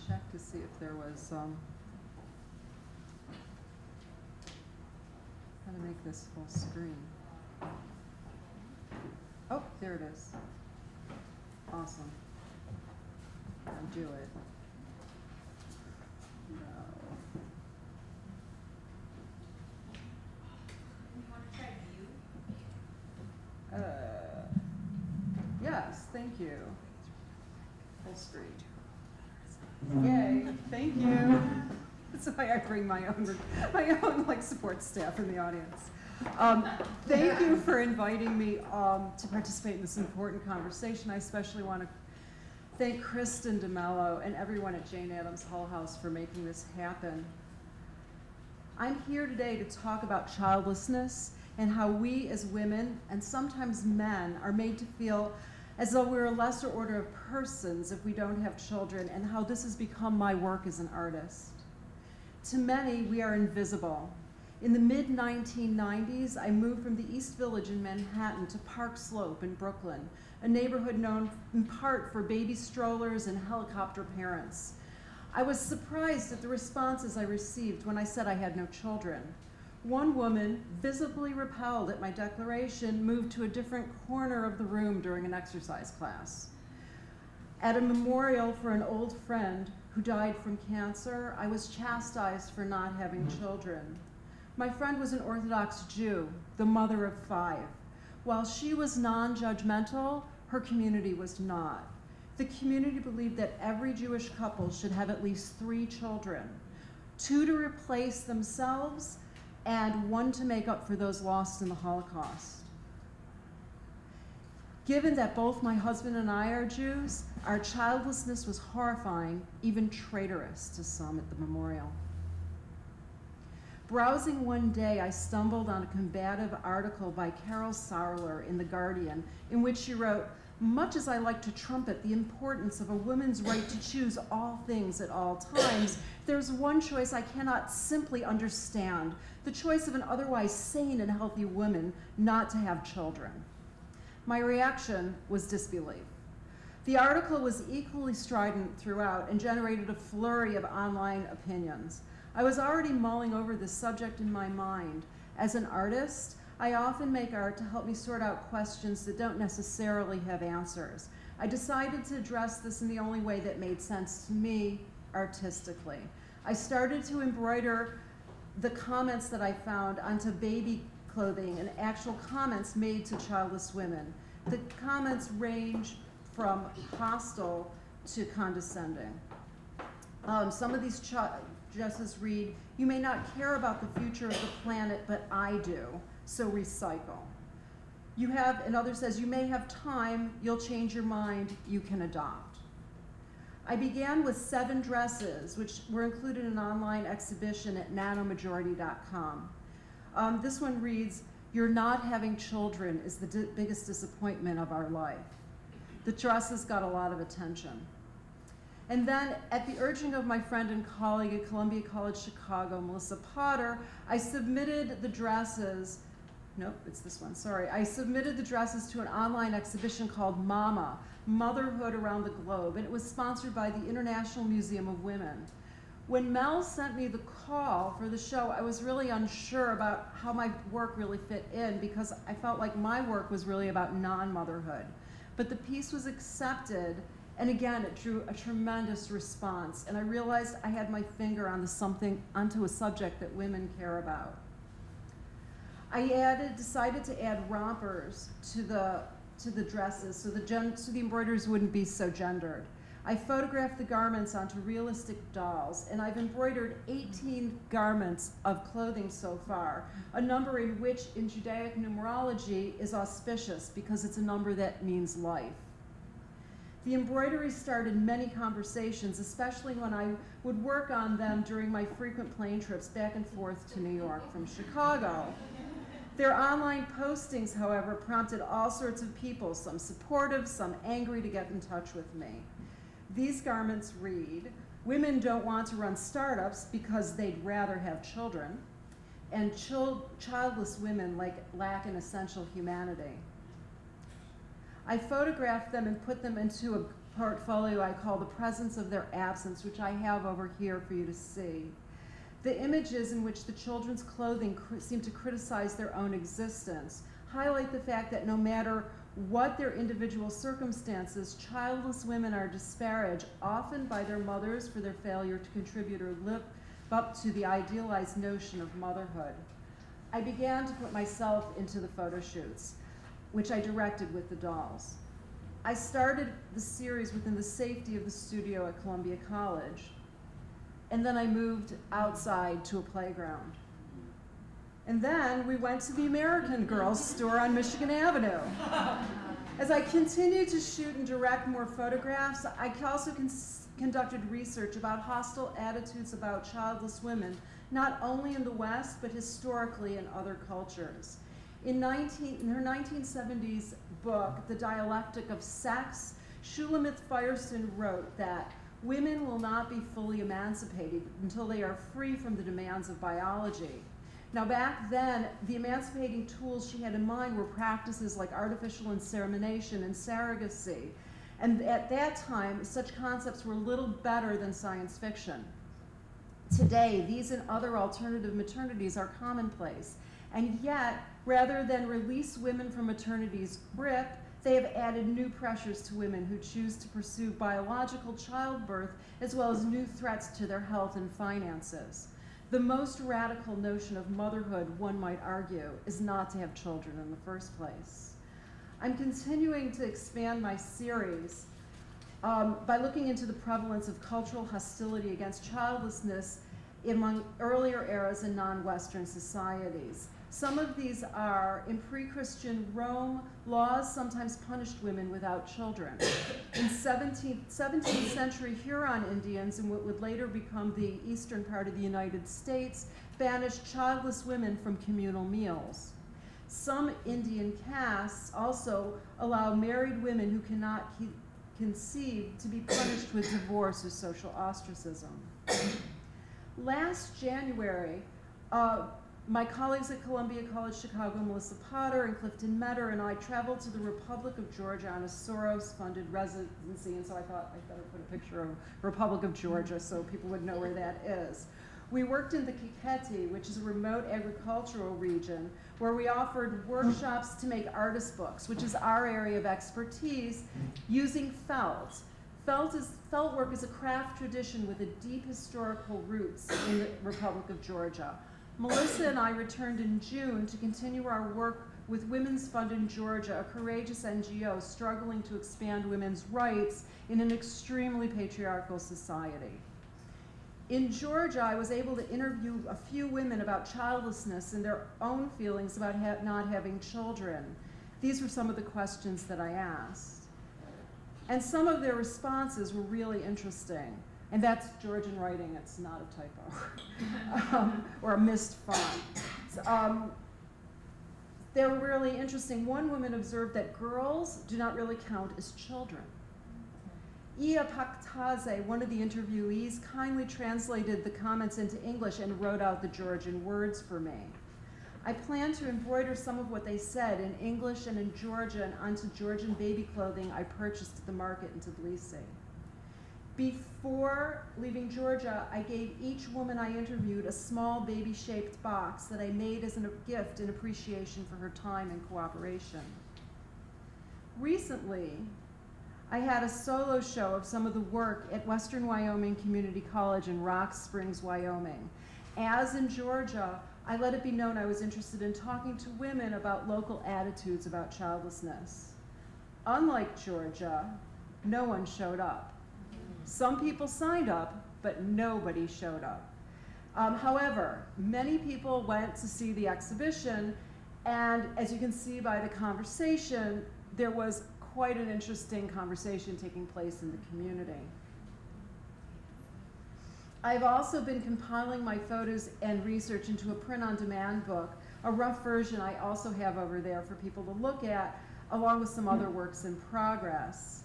[SPEAKER 4] Check to see if there was how to make this full screen. Oh, there it is. Awesome. Now do it. No.
[SPEAKER 7] You want to try view?
[SPEAKER 4] Yes, thank you. Full screen. Yay, thank you. That's why I bring my own like support staff in the audience. Thank you for inviting me to participate in this important conversation. I especially want to thank Kirsten DeMello and everyone at Jane Addams Hull House for making this happen. I'm here today to talk about childlessness and how we as women, and sometimes men, are made to feel as though we're a lesser order of persons if we don't have children, and how this has become my work as an artist. To many, we are invisible. In the mid-1990s, I moved from the East Village in Manhattan to Park Slope in Brooklyn, a neighborhood known in part for baby strollers and helicopter parents. I was surprised at the responses I received when I said I had no children. One woman, visibly repelled at my declaration, moved to a different corner of the room during an exercise class. At a memorial for an old friend who died from cancer, I was chastised for not having children. My friend was an Orthodox Jew, the mother of 5. While she was non-judgmental, her community was not. The community believed that every Jewish couple should have at least 3 children, 2 to replace themselves and 1 to make up for those lost in the Holocaust. Given that both my husband and I are Jews, our childlessness was horrifying, even traitorous to some at the memorial. Browsing one day, I stumbled on a combative article by Carol Sarler in The Guardian, in which she wrote, "Much as I like to trumpet the importance of a woman's right to choose all things at all times, there's one choice I cannot simply understand, the choice of an otherwise sane and healthy woman not to have children." My reaction was disbelief. The article was equally strident throughout and generated a flurry of online opinions. I was already mulling over this subject in my mind. As an artist, I often make art to help me sort out questions that don't necessarily have answers. I decided to address this in the only way that made sense to me artistically. I started to embroider the comments that I found onto baby clothing and actual comments made to childless women. The comments range from hostile to condescending. Some of these justices read, "You may not care about the future of the planet, but I do, so recycle." Another says, "You may have time, you'll change your mind, you can adopt." I began with 7 dresses, which were included in an online exhibition at nanomajority.com. This one reads, "Your not having children is the biggest disappointment of our life."
[SPEAKER 7] The dresses got a lot of attention. And then, at the urging of my friend and colleague at Columbia College Chicago, Melissa Potter, I submitted the dresses, nope, it's this one, sorry. I submitted the dresses to an online exhibition called MAMA, Motherhood Around the Globe, and it was sponsored by the International Museum of Women. When Mel sent me the call for the show, I was really unsure about how my work really fit in because I felt like my work was really about non-motherhood. But the piece was accepted, and again, it drew a tremendous response, and I realized I had my finger on onto a subject that women care about. I decided to add rompers to the dresses so the embroideries wouldn't be so gendered. I photographed the garments onto realistic dolls, and I've embroidered 18 garments of clothing so far, a number in which in Judaic numerology is auspicious because it's a number that means life. The embroidery started many conversations, especially when I would work on them during my frequent plane trips back and forth to New York from Chicago. Their online postings, however, prompted all sorts of people, some supportive, some angry, to get in touch with me. These garments read, "Women don't want to run startups because they'd rather have children," and childless women lack an essential humanity. I photographed them and put them into a portfolio I call The Presence of Their Absence, which I have over here for you to see. The images in which the children's clothing seem to criticize their own existence highlight the fact that no matter what their individual circumstances, childless women are disparaged, often by their mothers for their failure to contribute or live up to the idealized notion of motherhood. I began to put myself into the photo shoots, which I directed with the dolls. I started the series within the safety of the studio at Columbia College, and then I moved outside to a playground. And then we went to the American Girl's store on Michigan Avenue. As I continued to shoot and direct more photographs, I also conducted research about hostile attitudes about childless women, not only in the West, but historically in other cultures. In her 1970s book, The Dialectic of Sex, Shulamith Firestone wrote that women will not be fully emancipated until they are free from the demands of biology. Now, back then, the emancipating tools she had in mind were practices like artificial insemination and surrogacy. And at that time, such concepts were little better than science fiction. Today, these and other alternative maternities are commonplace. And yet, rather than release women from maternity's grip, they have added new pressures to women who choose to pursue biological childbirth, as well as new threats to their health and finances. The most radical notion of motherhood, one might argue, is not to have children in the first place. I'm continuing to expand my series by looking into the prevalence of cultural hostility against childlessness among earlier eras in non-Western societies. Some of these are, in pre-Christian Rome, laws sometimes punished women without children. In 17th century Huron Indians, in what would later become the eastern part of the United States, banished childless women from communal meals. Some Indian castes also allow married women who cannot conceive to be punished with divorce or social ostracism. Last January, my colleagues at Columbia College Chicago, Melissa Potter and Clifton Metter, and I traveled to the Republic of Georgia on a Soros-funded residency, and so I thought I'd better put a picture of Republic of Georgia so people would know where that is. We worked in the Kakheti, which is a remote agricultural region, where we offered workshops to make artist books, which is our area of expertise, using felt. Felt work is a craft tradition with a deep historical roots in the Republic of Georgia. Melissa and I returned in June to continue our work with Women's Fund in Georgia, a courageous NGO struggling to expand women's rights in an extremely patriarchal society. In Georgia, I was able to interview a few women about childlessness and their own feelings about not having children. These were some of the questions that I asked. And some of their responses were really interesting. And that's Georgian writing, it's not a typo, or a missed font. they were really interesting. One woman observed that girls do not really count as children. Ia Paktaze, one of the interviewees, kindly translated the comments into English and wrote out the Georgian words for me. I plan to embroider some of what they said in English and in Georgian onto Georgian baby clothing I purchased at the market in Tbilisi. Before leaving Georgia, I gave each woman I interviewed a small baby-shaped box that I made as a gift in appreciation for her time and cooperation. Recently, I had a solo show of some of the work at Western Wyoming Community College in Rock Springs, Wyoming. As in Georgia, I let it be known I was interested in talking to women about local attitudes about childlessness. Unlike Georgia, no one showed up. Some people signed up, but nobody showed up. However, many people went to see the exhibition, and as you can see by the conversation, there was quite an interesting conversation taking place in the community. I've also been compiling my photos and research into a print-on-demand book, a rough version I also have over there for people to look at, along with some other works in progress.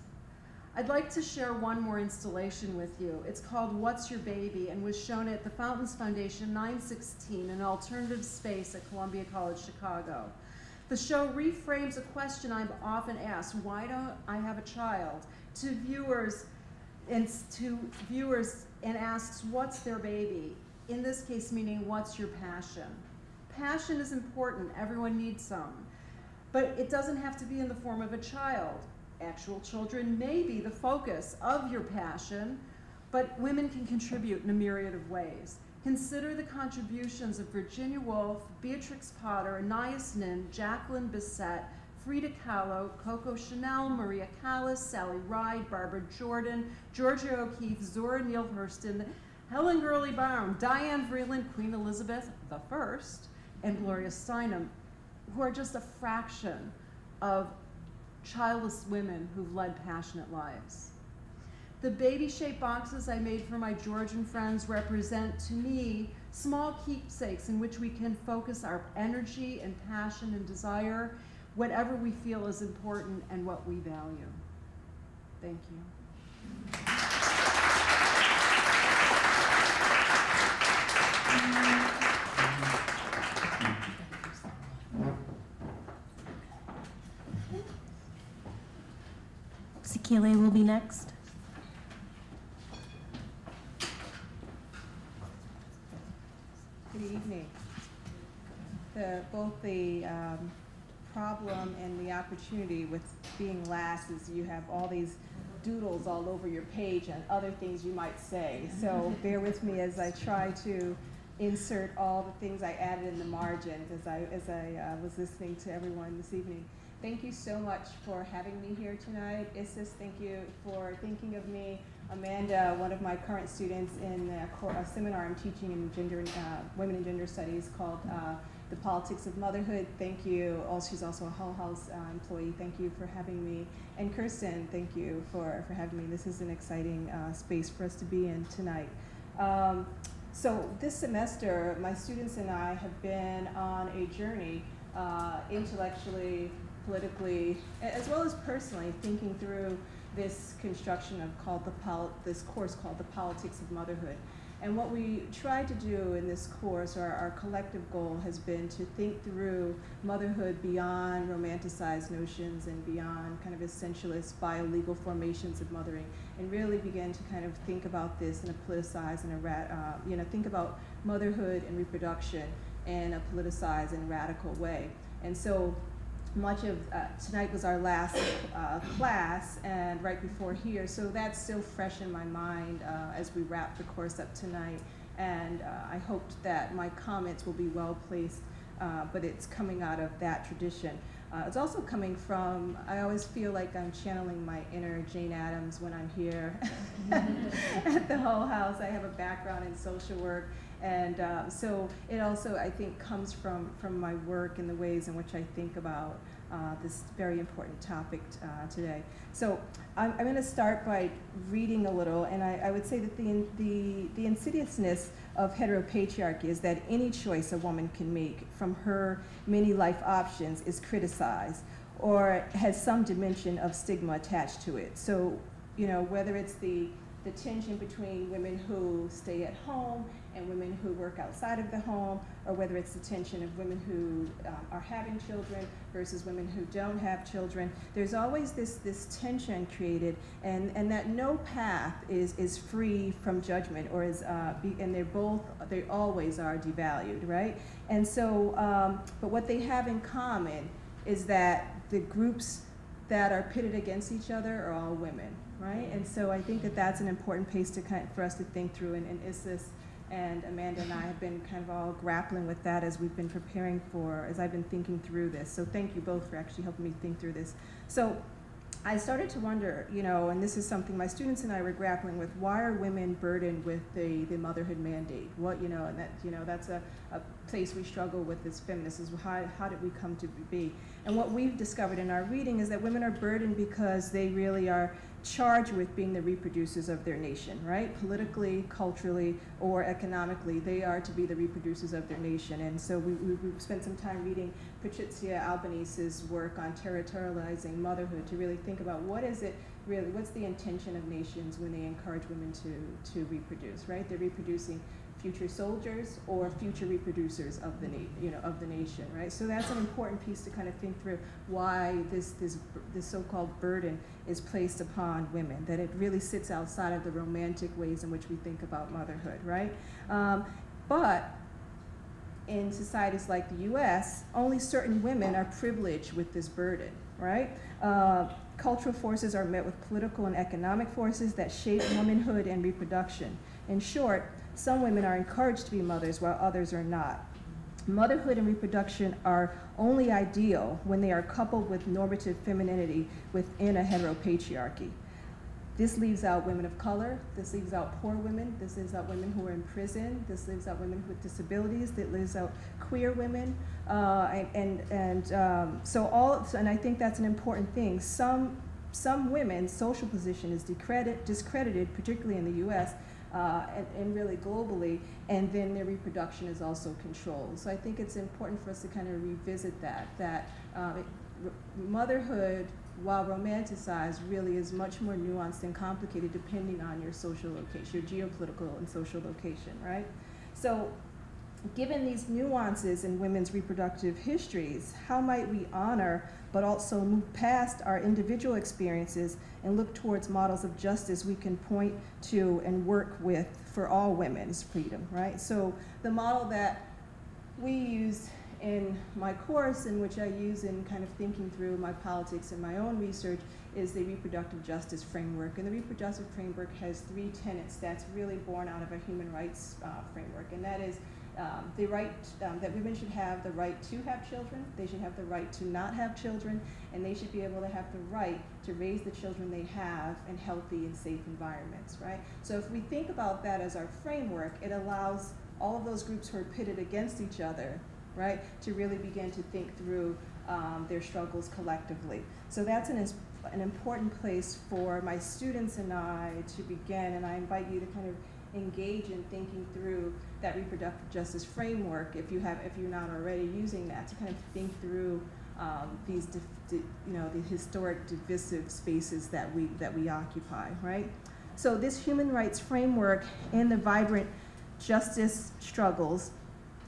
[SPEAKER 7] I'd like to share one more installation with you. It's called What's Your Baby and was shown at the Fountains Foundation 916, an alternative space at Columbia College, Chicago. The show reframes a question I'm often asked, why don't I have a child, to viewers and asks, what's their baby? In this case, meaning, what's your passion? Passion is important, everyone needs some, but it doesn't have to be in the form of a child. Actual children may be the focus of your passion, but women can contribute in a myriad of ways. Consider the contributions of Virginia Woolf, Beatrix Potter, Anais Nin, Jacqueline Bisset, Frida Kahlo, Coco Chanel, Maria Callas, Sally Ride, Barbara Jordan, Georgia O'Keeffe, Zora Neale Hurston, Helen Gurley Baum, Diane Vreeland, Queen Elizabeth I, and Gloria Steinem, who are just a fraction of childless women who've led passionate lives. The baby-shaped boxes I made for my Georgian friends represent, to me, small keepsakes in which we can focus our energy and passion and desire, whatever we feel is important and what we value. Thank you.
[SPEAKER 3] Sekile will be next.
[SPEAKER 8] Good evening. Both the problem and the opportunity with being last is you have all these doodles all over your page and other things you might say. So bear with me as I try to insert all the things I added in the margins as I was listening to everyone this evening. Thank you so much for having me here tonight. Isis, thank you for thinking of me. Amanda, one of my current students in a seminar I'm teaching in women and gender studies called The Politics of Motherhood. Thank you. She's also a Hull House employee. Thank you for having me. And Kirsten, thank you for having me. This is an exciting space for us to be in tonight. So this semester, my students and I have been on a journey intellectually, politically, as well as personally, thinking through this construction of this course called The Politics of Motherhood. And what we try to do in this course, or our collective goal, has been to think through motherhood beyond romanticized notions and beyond kind of essentialist biolegal formations of mothering, and really begin to kind of think about this in a politicized and think about motherhood and reproduction in a politicized and radical way. And so much of tonight was our last class, and right before here, so that's still fresh in my mind as we wrap the course up tonight. And I hoped that my comments will be well placed, but it's coming out of that tradition. It's also coming from, I always feel like I'm channeling my inner Jane Addams when I'm here at the Hull House. I have a background in social work, and so it also, I think, comes from my work and the ways in which I think about this very important topic today. So I'm going to start by reading a little, and I would say that the insidiousness of heteropatriarchy is that any choice a woman can make from her many life options is criticized or has some dimension of stigma attached to it. So, you know, whether it's the tension between women who stay at home and women who work outside of the home, or whether it's the tension of women who are having children versus women who don't have children, there's always this tension created, and that no path is free from judgment, or is and they always are devalued, right? And so, but what they have in common is that the groups that are pitted against each other are all women, right? And so I think that that's an important piece to for us to think through, and Isis and Amanda and I have been kind of all grappling with that as we've been preparing as I've been thinking through this. So thank you both for actually helping me think through this. So I started to wonder, you know, and this is something my students and I were grappling with, why are women burdened with the motherhood mandate? What, you know, and that, you know, that's a place we struggle with as feminists, is how did we come to be? And what we've discovered in our reading is that women are burdened because they really are charged with being the reproducers of their nation, right? Politically, culturally, or economically, they are to be the reproducers of their nation. And so we've spent some time reading Patrizia Albanese's work on territorializing motherhood to really think about what is it really, what's the intention of nations when they encourage women to reproduce, right? They're reproducing future soldiers or future reproducers of the nation, right? So that's an important piece to kind of think through why this so-called burden is placed upon women, that it really sits outside of the romantic ways in which we think about motherhood, right? But in societies like the US, only certain women are privileged with this burden, right? Cultural forces are met with political and economic forces that shape womanhood and reproduction. In short, some women are encouraged to be mothers while others are not. Motherhood and reproduction are only ideal when they are coupled with normative femininity within a heteropatriarchy. This leaves out women of color, this leaves out poor women, this leaves out women who are in prison, this leaves out women with disabilities, that leaves out queer women, and I think that's an important thing. Some women's social position is discredited, particularly in the US, and really globally, and then their reproduction is also controlled. So I think it's important for us to kind of revisit that motherhood, while romanticized, really is much more nuanced and complicated depending on your social location, your geopolitical and social location, right? So given these nuances in women's reproductive histories, how might we honor but also move past our individual experiences and look towards models of justice we can point to and work with for all women's freedom, right? So the model that we use in my course, in which I use in kind of thinking through my politics and my own research, is the reproductive justice framework. And the reproductive framework has 3 tenets that's really born out of a human rights framework, and that is the right, that women should have the right to have children, they should have the right to not have children, and they should be able to have the right to raise the children they have in healthy and safe environments, right? So if we think about that as our framework, it allows all of those groups who are pitted against each other, right, to really begin to think through their struggles collectively. So that's an important place for my students and I to begin, and I invite you to kind of engage in thinking through that reproductive justice framework if you're not already using that, to kind of think through these the historic divisive spaces that we occupy, right? So this human rights framework and the vibrant justice struggles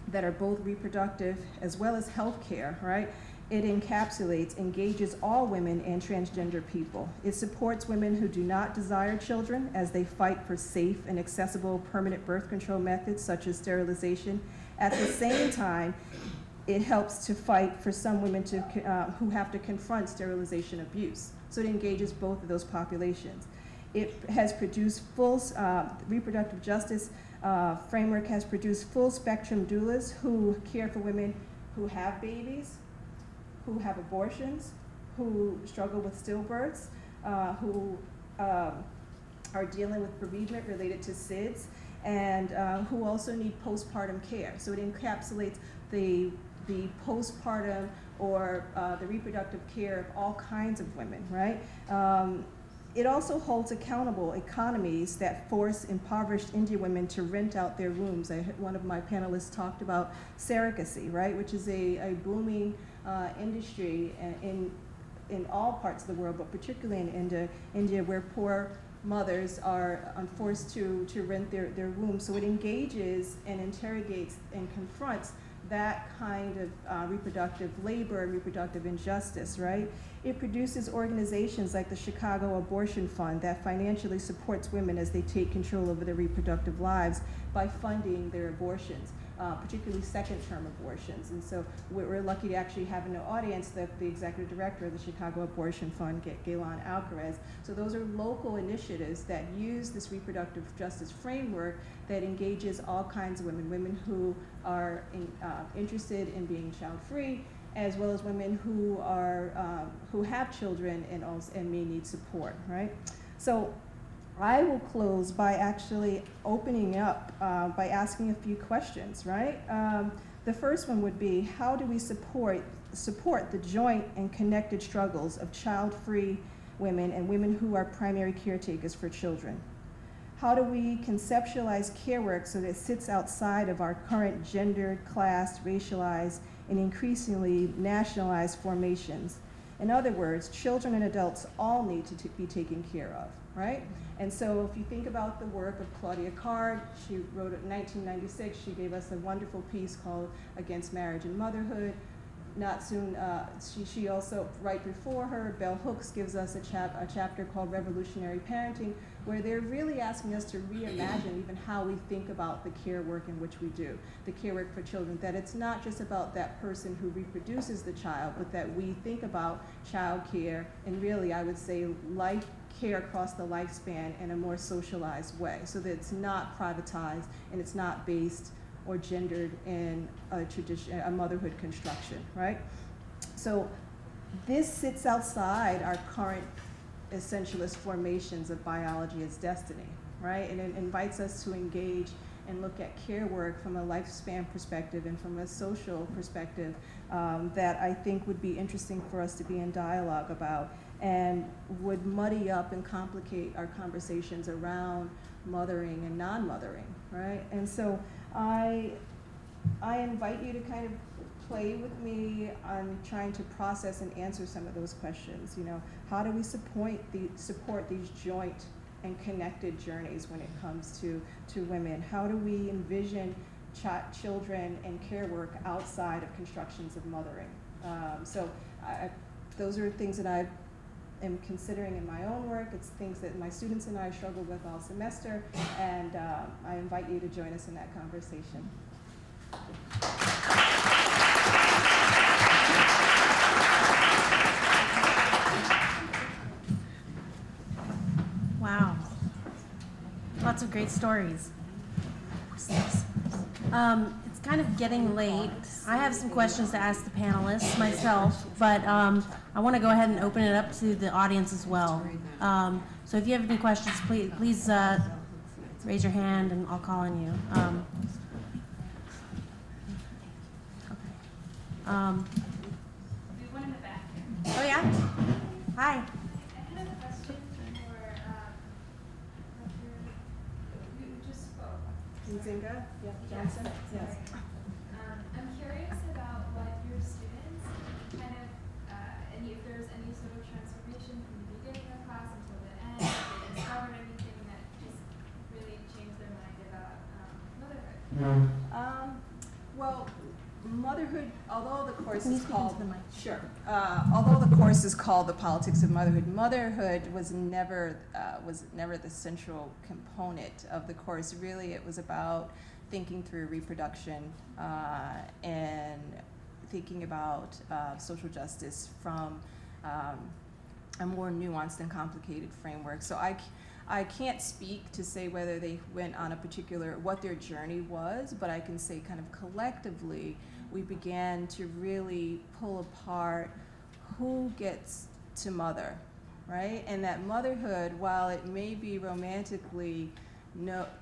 [SPEAKER 8] that are both reproductive as well as healthcare, right? It encapsulates, engages all women and transgender people. It supports women who do not desire children as they fight for safe and accessible permanent birth control methods such as sterilization. At the same time, it helps to fight for some women who have to confront sterilization abuse. So it engages both of those populations. It has produced reproductive justice framework has produced full spectrum doulas who care for women who have babies, who have abortions, who struggle with stillbirths, who are dealing with bereavement related to SIDS, and who also need postpartum care. So it encapsulates the the postpartum or the reproductive care of all kinds of women, right? It also holds accountable economies that force impoverished Indian women to rent out their rooms. One of my panelists talked about surrogacy, right, which is a booming industry in all parts of the world, but particularly in India, where poor mothers are forced to rent their wombs. So it engages and interrogates and confronts that kind of reproductive labor, reproductive injustice, right? It produces organizations like the Chicago Abortion Fund that financially supports women as they take control over their reproductive lives by funding their abortions, particularly second-term abortions. And so we're lucky to actually have in the audience the executive director of the Chicago Abortion Fund, Galen Alcaraz. So those are local initiatives that use this reproductive justice framework that engages all kinds of women, women who are interested in being child-free, as well as women who are who have children and may need support, right? So I will close by actually opening up by asking a few questions, right? The first one would be, how do we support the joint and connected struggles of child-free women and women who are primary caretakers for children? How do we conceptualize care work so that it sits outside of our current gendered, class, racialized, and increasingly nationalized formations? In other words, children and adults all need to be taken care of, right? And so if you think about the work of Claudia Card, she wrote it in 1996, she gave us a wonderful piece called Against Marriage and Motherhood. Not soon, she also, right before her, Bell Hooks gives us a chapter called Revolutionary Parenting, where they're really asking us to reimagine even how we think about the care work in which we do, the care work for children, that it's not just about that person who reproduces the child, but that we think about child care and really, I would say, life care across the lifespan in a more socialized way, so that it's not privatized and it's not based or gendered in a motherhood construction, right? So this sits outside our current essentialist formations of biology as destiny, right? And it invites us to engage and look at care work from a lifespan perspective and from a social perspective that I think would be interesting for us to be in dialogue about, and would muddy up and complicate our conversations around mothering and non-mothering, right? And so I invite you to kind of play with me on trying to process and answer some of those questions. You know, how do we support these joint and connected journeys when it comes to women? How do we envision children and care work outside of constructions of mothering? Those are things that I am considering in my own work. It's things that my students and I struggle with all semester, and I invite you to join us in that conversation.
[SPEAKER 3] Wow. Lots of great stories. It's kind of getting late. I have some questions to ask the panelists myself, but I want to go ahead and open it up to the audience as well. So if you have any questions, please raise your hand and I'll call on you.
[SPEAKER 9] We have one in the back here.
[SPEAKER 3] Oh yeah? Hi.
[SPEAKER 9] I had a question for who just spoke.
[SPEAKER 8] Nzinga? Yeah, Johnson? Yes.
[SPEAKER 9] I'm curious about what your students kind of, if there's any sort of transformation from the beginning of class until the end, if they discovered anything that just really changed their mind about motherhood.
[SPEAKER 8] Well, motherhood, although the course is called although the course is called The Politics of Motherhood, motherhood was never the central component of the course. Really, it was about thinking through reproduction and thinking about social justice from a more nuanced and complicated framework. So I can't speak to say whether they went on a particular, what their journey was, but I can say kind of collectively, we began to really pull apart who gets to mother, right? And that motherhood, while it may be romantically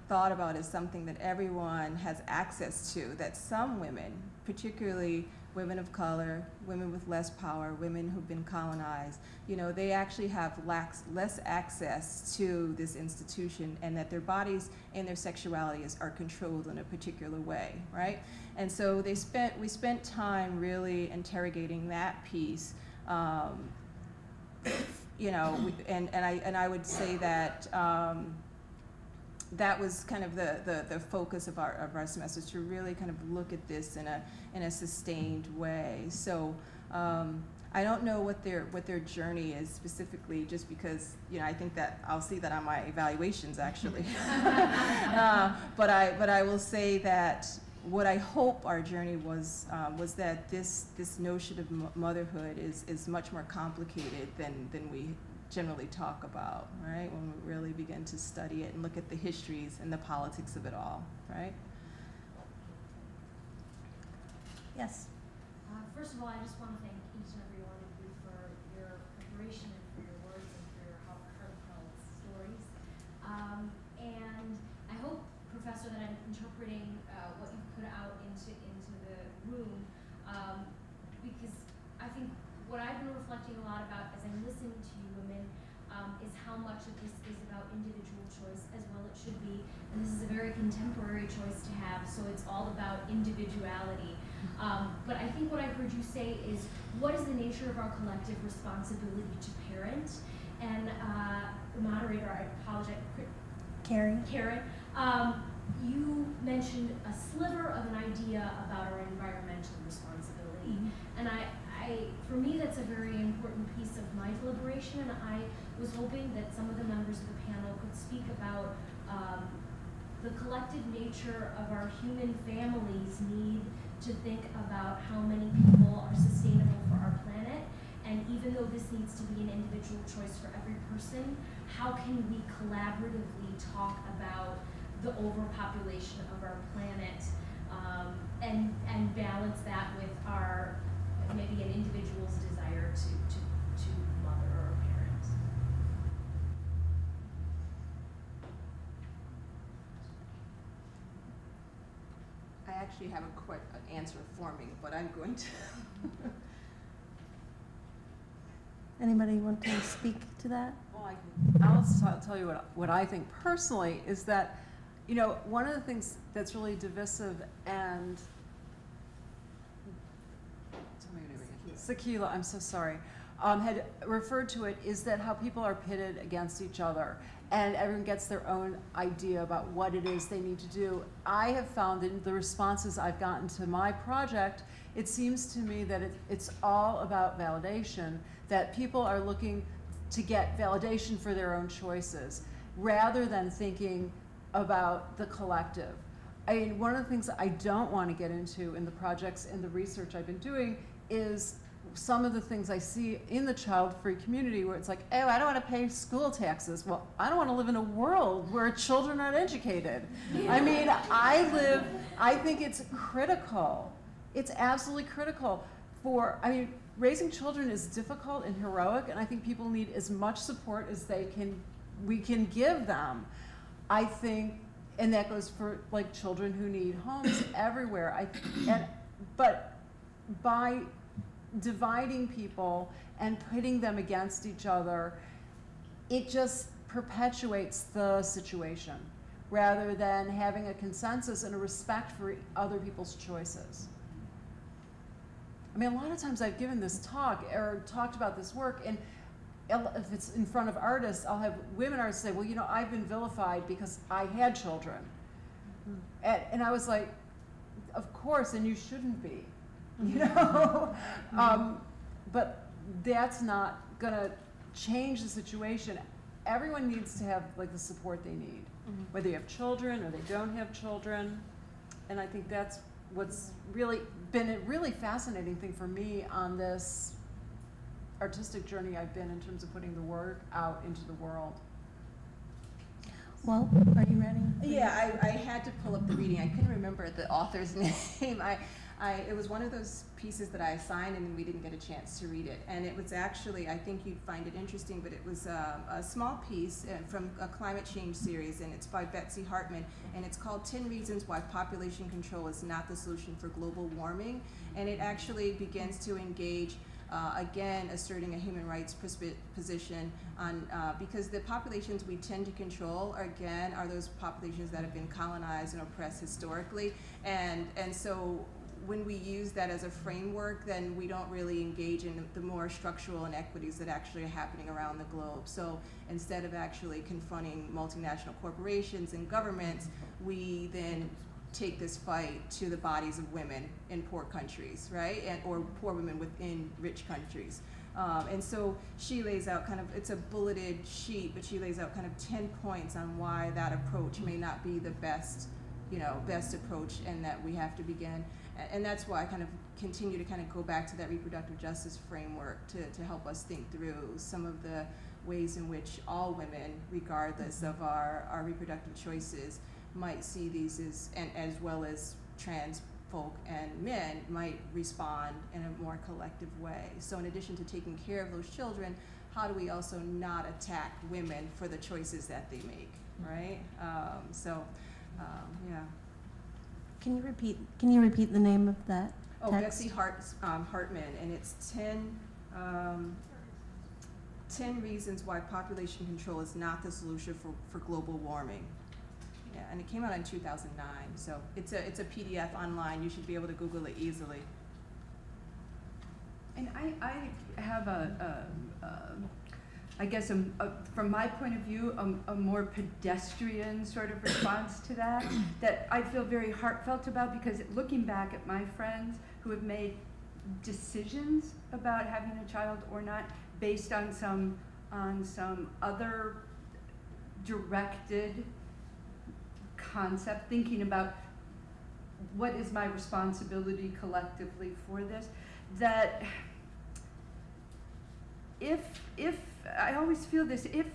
[SPEAKER 8] thought about as something that everyone has access to, that some women, particularly women of color, women with less power, women who've been colonized, you know, they actually have less access to this institution, and that their bodies and their sexualities are controlled in a particular way, right? And so we spent time really interrogating that piece. You know, and I would say that that was kind of the focus of our semester, to really kind of look at this in a sustained way. So I don't know what their journey is specifically, just because, you know, I think that I'll see that on my evaluations actually. But I will say that what I hope our journey was that this notion of motherhood is much more complicated than we generally talk about, right? When we really begin to study it and look at the histories and the politics of it all, right?
[SPEAKER 1] Yes.
[SPEAKER 10] First of all, I just want to thank each and every one of you for your preparation and for your words and for your heartfelt stories. And I hope, Professor, that I'm interpreting what you put out into the room, because I think what I've been reflecting a lot about as I'm listening to you women is how much of this is about individual choice, as well it should be. And this is a very contemporary choice to have, so it's all about individuality. But I think what I heard you say is, what is the nature of our collective responsibility to parent? And the moderator, I apologize, Karen, you mentioned a sliver of an idea about our environmental responsibility. And for me, that's a very important piece of my deliberation, and I was hoping that some of the members of the panel could speak about the collective nature of our human families' need to think about how many people are sustainable for our planet, and even though this needs to be an individual choice for every person, how can we collaboratively talk about the overpopulation of our planet, and balance that with our maybe an individual's desire to mother or parent.
[SPEAKER 11] I actually haven't quite an answer for me, but I'm going to.
[SPEAKER 3] Anybody want to speak to that?
[SPEAKER 12] Well, I'll tell you what I think personally is that, you know, one of the things that's really divisive, and Sakila, I'm so sorry, had referred to it, is that how people are pitted against each other, and everyone gets their own idea about what it is they need to do. I have found in the responses I've gotten to my project, it seems to me that it's all about validation, that people are looking to get validation for their own choices, rather than thinking about the collective. I mean, one of the things that I don't want to get into in the projects and the research I've been doing is some of the things I see in the child-free community, where it's like, oh, I don't want to pay school taxes. Well, I don't want to live in a world where children aren't educated. I mean, I think it's critical. It's absolutely critical I mean, raising children is difficult and heroic, and I think people need as much support as we can give them. I think, and that goes for like children who need homes everywhere. But by dividing people and pitting them against each other, it just perpetuates the situation, rather than having a consensus and a respect for other people's choices. I mean, a lot of times I've given this talk or talked about this work, and if it's in front of artists, I'll have women artists say, well, you know, I've been vilified because I had children. And I was like, of course, and you shouldn't be, you know? But that's not gonna change the situation. Everyone needs to have like the support they need, whether you have children or they don't have children. And I think that's what's really been a really fascinating thing for me on this artistic journey I've been in terms of putting the work out into the world.
[SPEAKER 3] Well, are you ready?
[SPEAKER 11] Yeah, I had to pull up the reading. I couldn't remember the author's name. It was one of those pieces that I assigned and we didn't get a chance to read it. And it was actually, I think you'd find it interesting, but it was a small piece from a climate change series, and it's by Betsy Hartman, and it's called 10 Reasons Why Population Control is Not the Solution for Global Warming. And it actually begins to engage again, asserting a human rights position on, because the populations we tend to control are those populations that have been colonized and oppressed historically. And so when we use that as a framework, then we don't really engage in the more structural inequities that actually are happening around the globe. So instead of actually confronting multinational corporations and governments, we then take this fight to the bodies of women in poor countries, right? Or poor women within rich countries. And so she lays out kind of, it's a bulleted sheet, but she lays out kind of 10 points on why that approach may not be the best, best approach, and that we have to begin. And that's why I kind of continue to kind of go back to that reproductive justice framework to help us think through some of the ways in which all women, regardless of our reproductive choices, might see these as well as trans folk and men might respond in a more collective way. So in addition to taking care of those children, how do we also not attack women for the choices that they make, right? Yeah.
[SPEAKER 3] Can you repeat the name of that
[SPEAKER 11] Oh,
[SPEAKER 3] text?
[SPEAKER 11] Betsy Hartman, and it's 10 reasons why population control is not the solution for global warming. Yeah, and it came out in 2009, so it's a PDF online. You should be able to Google it easily.
[SPEAKER 4] And I have I guess from my point of view, a more pedestrian sort of response to that I feel very heartfelt about, because looking back at my friends who have made decisions about having a child or not based on some other directed concept, thinking about what is my responsibility collectively for this, that if I always feel this, if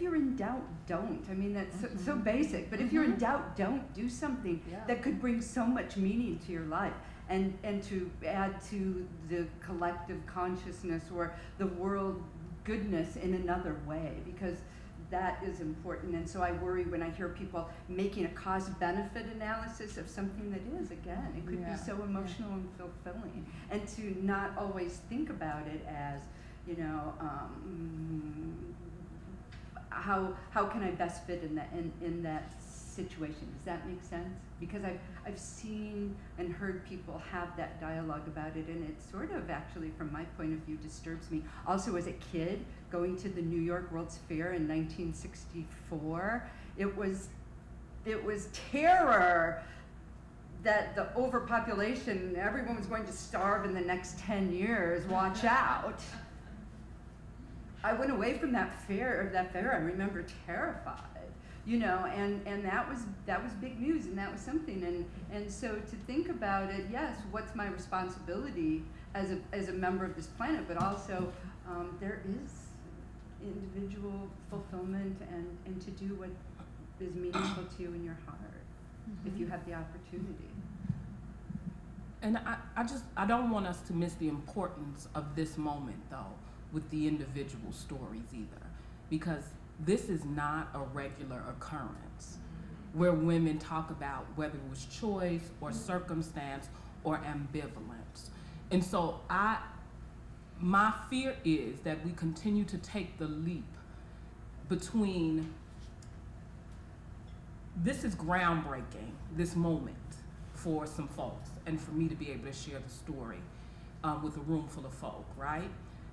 [SPEAKER 4] you're in doubt, don't. I mean, that's so basic, but if you're in doubt, don't. Do something that could bring so much meaning to your life and to add to the collective consciousness or the world goodness in another way, because that is important. And so I worry when I hear people making a cost-benefit analysis of something that is, again, it could be so emotional and fulfilling, and to not always think about it as, how can I best fit in that situation? Does that make sense? Because I've seen and heard people have that dialogue about it, and it sort of actually, from my point of view, disturbs me. Also, as a kid, going to the New York World's Fair in 1964, it was terror that the overpopulation, everyone was going to starve in the next 10 years, watch out. I went away from that fair, I remember terrified, and that was big news, and that was something, and so to think about it, yes, what's my responsibility as a member of this planet, but also there is individual fulfillment and to do what is meaningful to you in your heart, if you have the opportunity.
[SPEAKER 6] And I don't want us to miss the importance of this moment, though, with the individual stories either, because this is not a regular occurrence where women talk about whether it was choice or circumstance or ambivalence. And so my fear is that we continue to take the leap between, this is groundbreaking, this moment for some folks, and for me to be able to share the story with a room full of folk, right?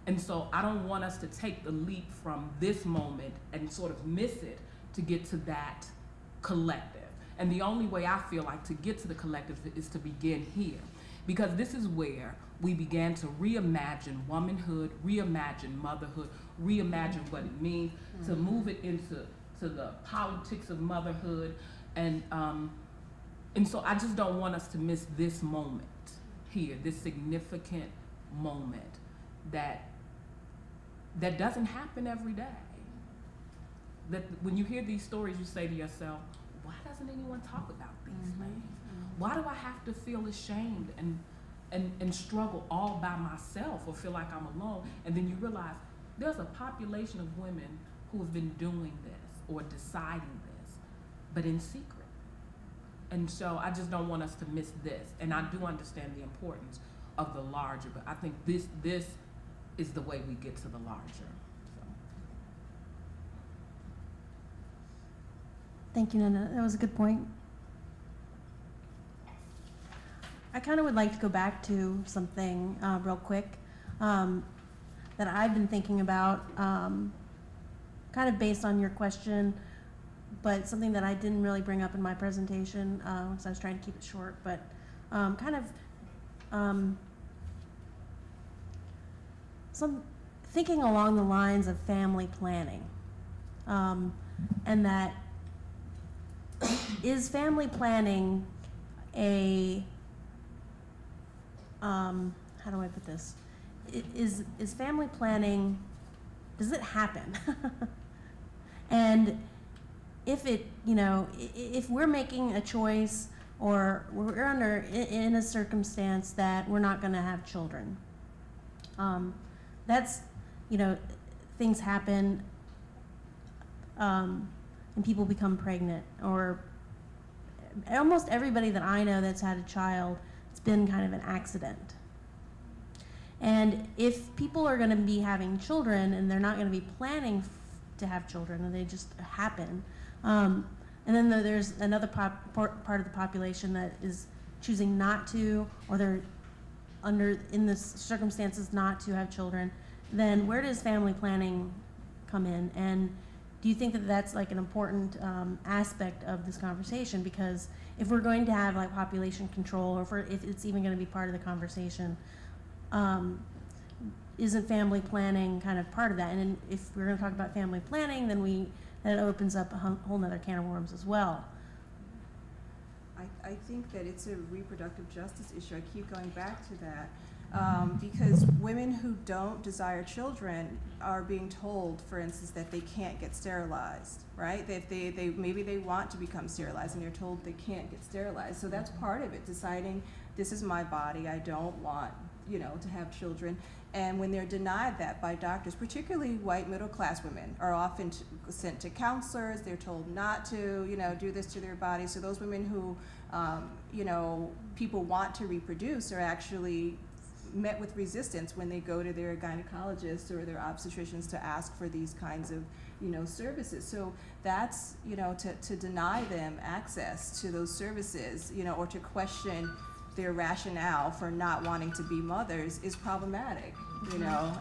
[SPEAKER 6] And so I don't want us to take the leap from this moment and sort of miss it to get to that collective. And the only way I feel like to get to the collective is to begin here, because this is where we began to reimagine womanhood, reimagine motherhood, reimagine what it means to move it into the politics of motherhood. And so I just don't want us to miss this moment here, this significant moment that doesn't happen every day. that when you hear these stories, you say to yourself, why doesn't anyone talk about these things? Why do I have to feel ashamed and struggle all by myself or feel like I'm alone? And then you realize there's a population of women who have been doing this or deciding this, but in secret. And so I just don't want us to miss this. And I do understand the importance of the larger, but I think this is the way we get to the larger. So.
[SPEAKER 3] Thank you, Nana. That was a good point. I kind of would like to go back to something real quick that I've been thinking about, kind of based on your question, but something that I didn't really bring up in my presentation because I was trying to keep it short, but some thinking along the lines of family planning, and that is family planning a how do I put this? Is family planning, does it happen? And if it, if we're making a choice or we're in a circumstance that we're not going to have children, that's, things happen, and people become pregnant, or almost everybody that I know that's had a child, it's been kind of an accident. And if people are going to be having children and they're not going to be planning to have children and they just happen, and then there's another part of the population that is choosing not to, or they're in the circumstances not to have children, then where does family planning come in? And do you think that that's like an important aspect of this conversation? Because if we're going to have like population control, or if it's even going to be part of the conversation, isn't family planning kind of part of that? And if we're going to talk about family planning, then that opens up a whole nother can of worms as well.
[SPEAKER 11] I think that it's a reproductive justice issue. I keep going back to that. Because women who don't desire children are being told, for instance, that they can't get sterilized, right? If maybe they want to become sterilized and they're told they can't get sterilized. So that's part of it, deciding this is my body, I don't want, to have children. And when they're denied that by doctors, particularly white middle-class women, are often sent to counselors. They're told not to, do this to their body. So those women who, people want to reproduce are actually met with resistance when they go to their gynecologists or their obstetricians to ask for these kinds of, services. So that's, to deny them access to those services, or to question their rationale for not wanting to be mothers is problematic,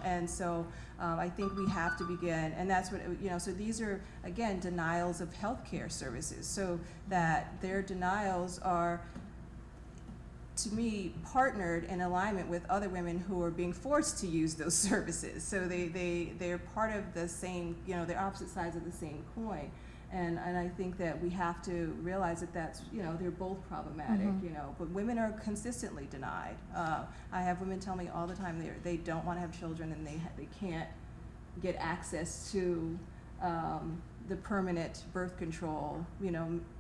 [SPEAKER 11] and so I think we have to begin, and that's what, so these are, again, denials of healthcare services, so that their denials are, to me, partnered in alignment with other women who are being forced to use those services. So they're part of the same, they're opposite sides of the same coin. And I think that we have to realize that that's, they're both problematic, but women are consistently denied. I have women tell me all the time they don't want to have children and they can't get access to the permanent birth control,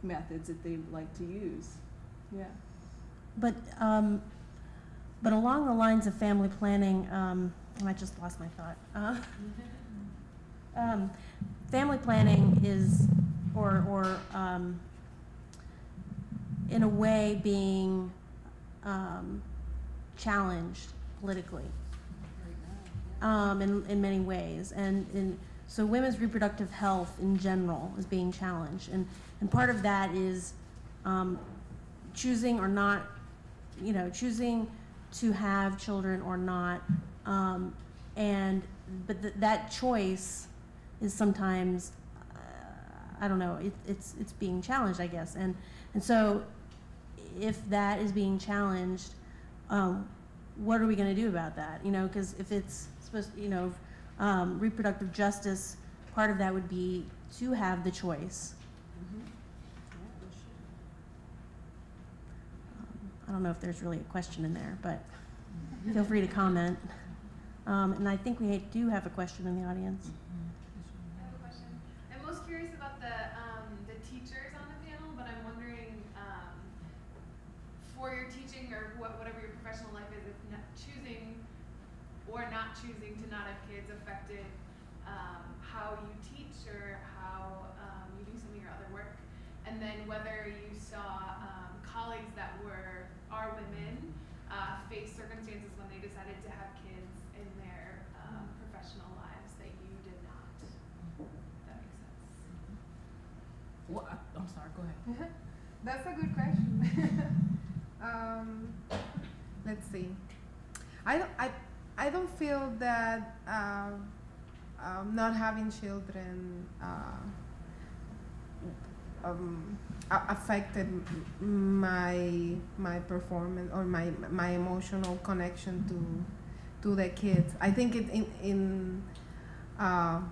[SPEAKER 11] methods that they like to use. Yeah.
[SPEAKER 3] But along the lines of family planning, and I just lost my thought. Family planning is, or in a way, being challenged politically in many ways, and so women's reproductive health in general is being challenged, and part of that is choosing or not, choosing to have children or not, but that choice is sometimes, I don't know, it's being challenged, I guess, and so if that is being challenged, what are we going to do about that? Because if it's supposed to, reproductive justice, part of that would be to have the choice. I don't know if there's really a question in there, but feel free to comment. And I think we do have a question in the audience.
[SPEAKER 9] I have a question. I'm most curious or whatever your professional life is, if choosing or not choosing to not have kids affected how you teach or how you do some of your other work, and then whether you saw colleagues that are women face circumstances when they decided to have kids in their professional lives that you did not. If that makes sense.
[SPEAKER 6] Well, I'm sorry, go ahead.
[SPEAKER 5] That's a good question. Let's see. I don't feel that not having children affected my performance or my emotional connection to the kids. I think I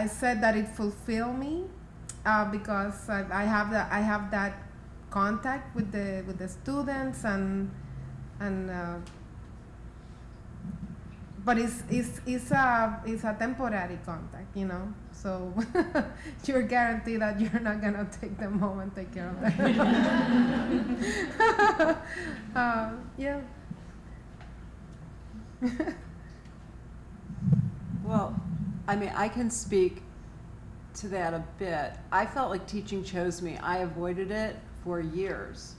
[SPEAKER 5] said that it fulfilled me because I have that contact with the students and but it's a temporary contact, you know. So you're guaranteed that you're not gonna take them home and take care of them. Yeah.
[SPEAKER 12] Well, I mean, I can speak to that a bit. I felt like teaching chose me. I avoided it for years.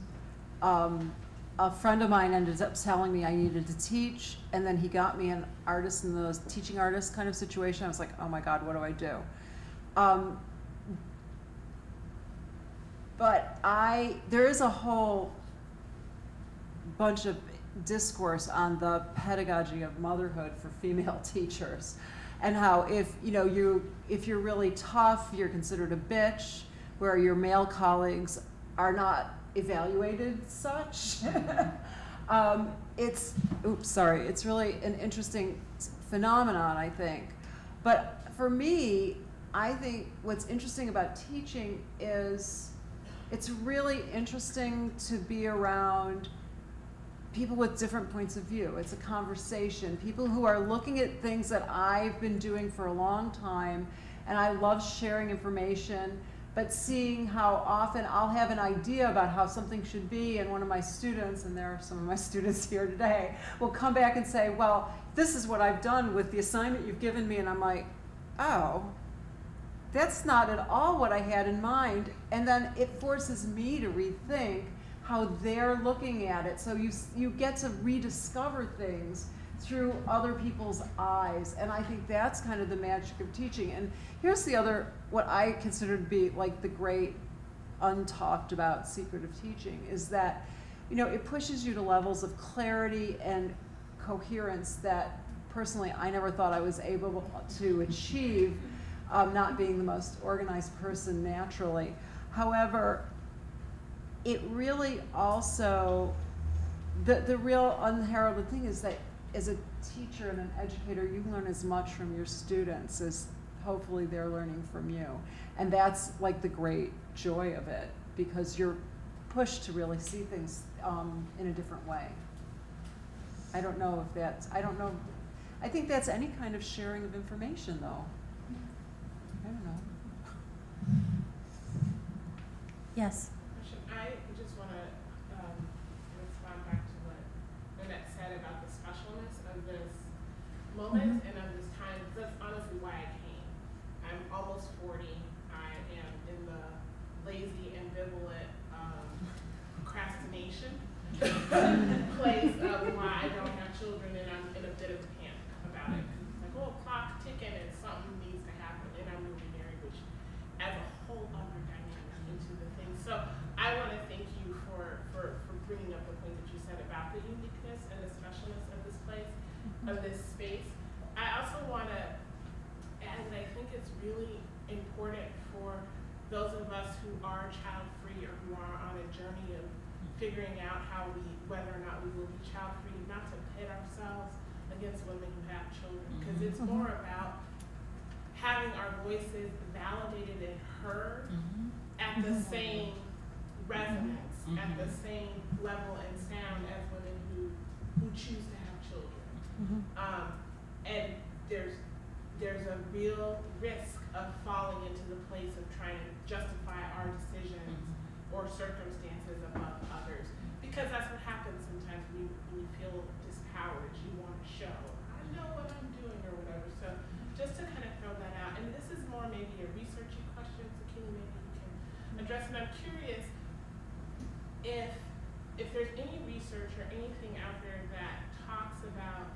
[SPEAKER 12] A friend of mine ended up telling me I needed to teach, and then he got me an artist in the teaching artist kind of situation. I was like, oh my God, what do I do? But there is a whole bunch of discourse on the pedagogy of motherhood for female teachers, and how if you're really tough, you're considered a bitch, where your male colleagues are not evaluated such. It's really an interesting phenomenon, I think. But for me, I think what's interesting about teaching is it's really interesting to be around people with different points of view. It's a conversation. People who are looking at things that I've been doing for a long time, and I love sharing information, but seeing how often I'll have an idea about how something should be, and one of my students, and there are some of my students here today, will come back and say, well, this is what I've done with the assignment you've given me, and I'm like, oh, that's not at all what I had in mind. And then it forces me to rethink how they're looking at it. So you get to rediscover things through other people's eyes. And I think that's kind of the magic of teaching. And here's the other, what I consider to be like the great untalked about secret of teaching, is that, it pushes you to levels of clarity and coherence that personally I never thought I was able to achieve, not being the most organized person naturally. However, it really also, the real unheralded thing is that as a teacher and an educator, you learn as much from your students as hopefully they're learning from you. And that's like the great joy of it, because you're pushed to really see things in a different way. I don't know. I think that's any kind of sharing of information, though. I don't know.
[SPEAKER 3] Yes.
[SPEAKER 13] I just want to respond back to what Nanette said about the specialness of this moment and of this time. That's honestly why I came. I'm almost 40. I am in the lazy, ambivalent procrastination place of why I don't have children, and I'm in a bit of a panic about it. It's like, oh, clock ticking and something needs to happen, and I'm newly married, which adds a whole other dynamic into the thing. So I want to thank you for bringing up the point that you said about the uniqueness and the specialness of this place, of this space. I also want to add that I think it's really important for those of us who are child-free or who are on a journey of figuring out whether or not we will be child-free, not to pit ourselves against women who have children, because it's more about having our voices validated and heard at the same resonance, at the same level and sound as women who choose to have children. And there's a real risk of falling into the place of trying to justify our decisions or circumstances above others, because that's show. I know what I'm doing or whatever. So just to kind of throw that out, and this is more maybe a researchy question, so Keely, maybe you can address it. I'm curious if there's any research or anything out there that talks about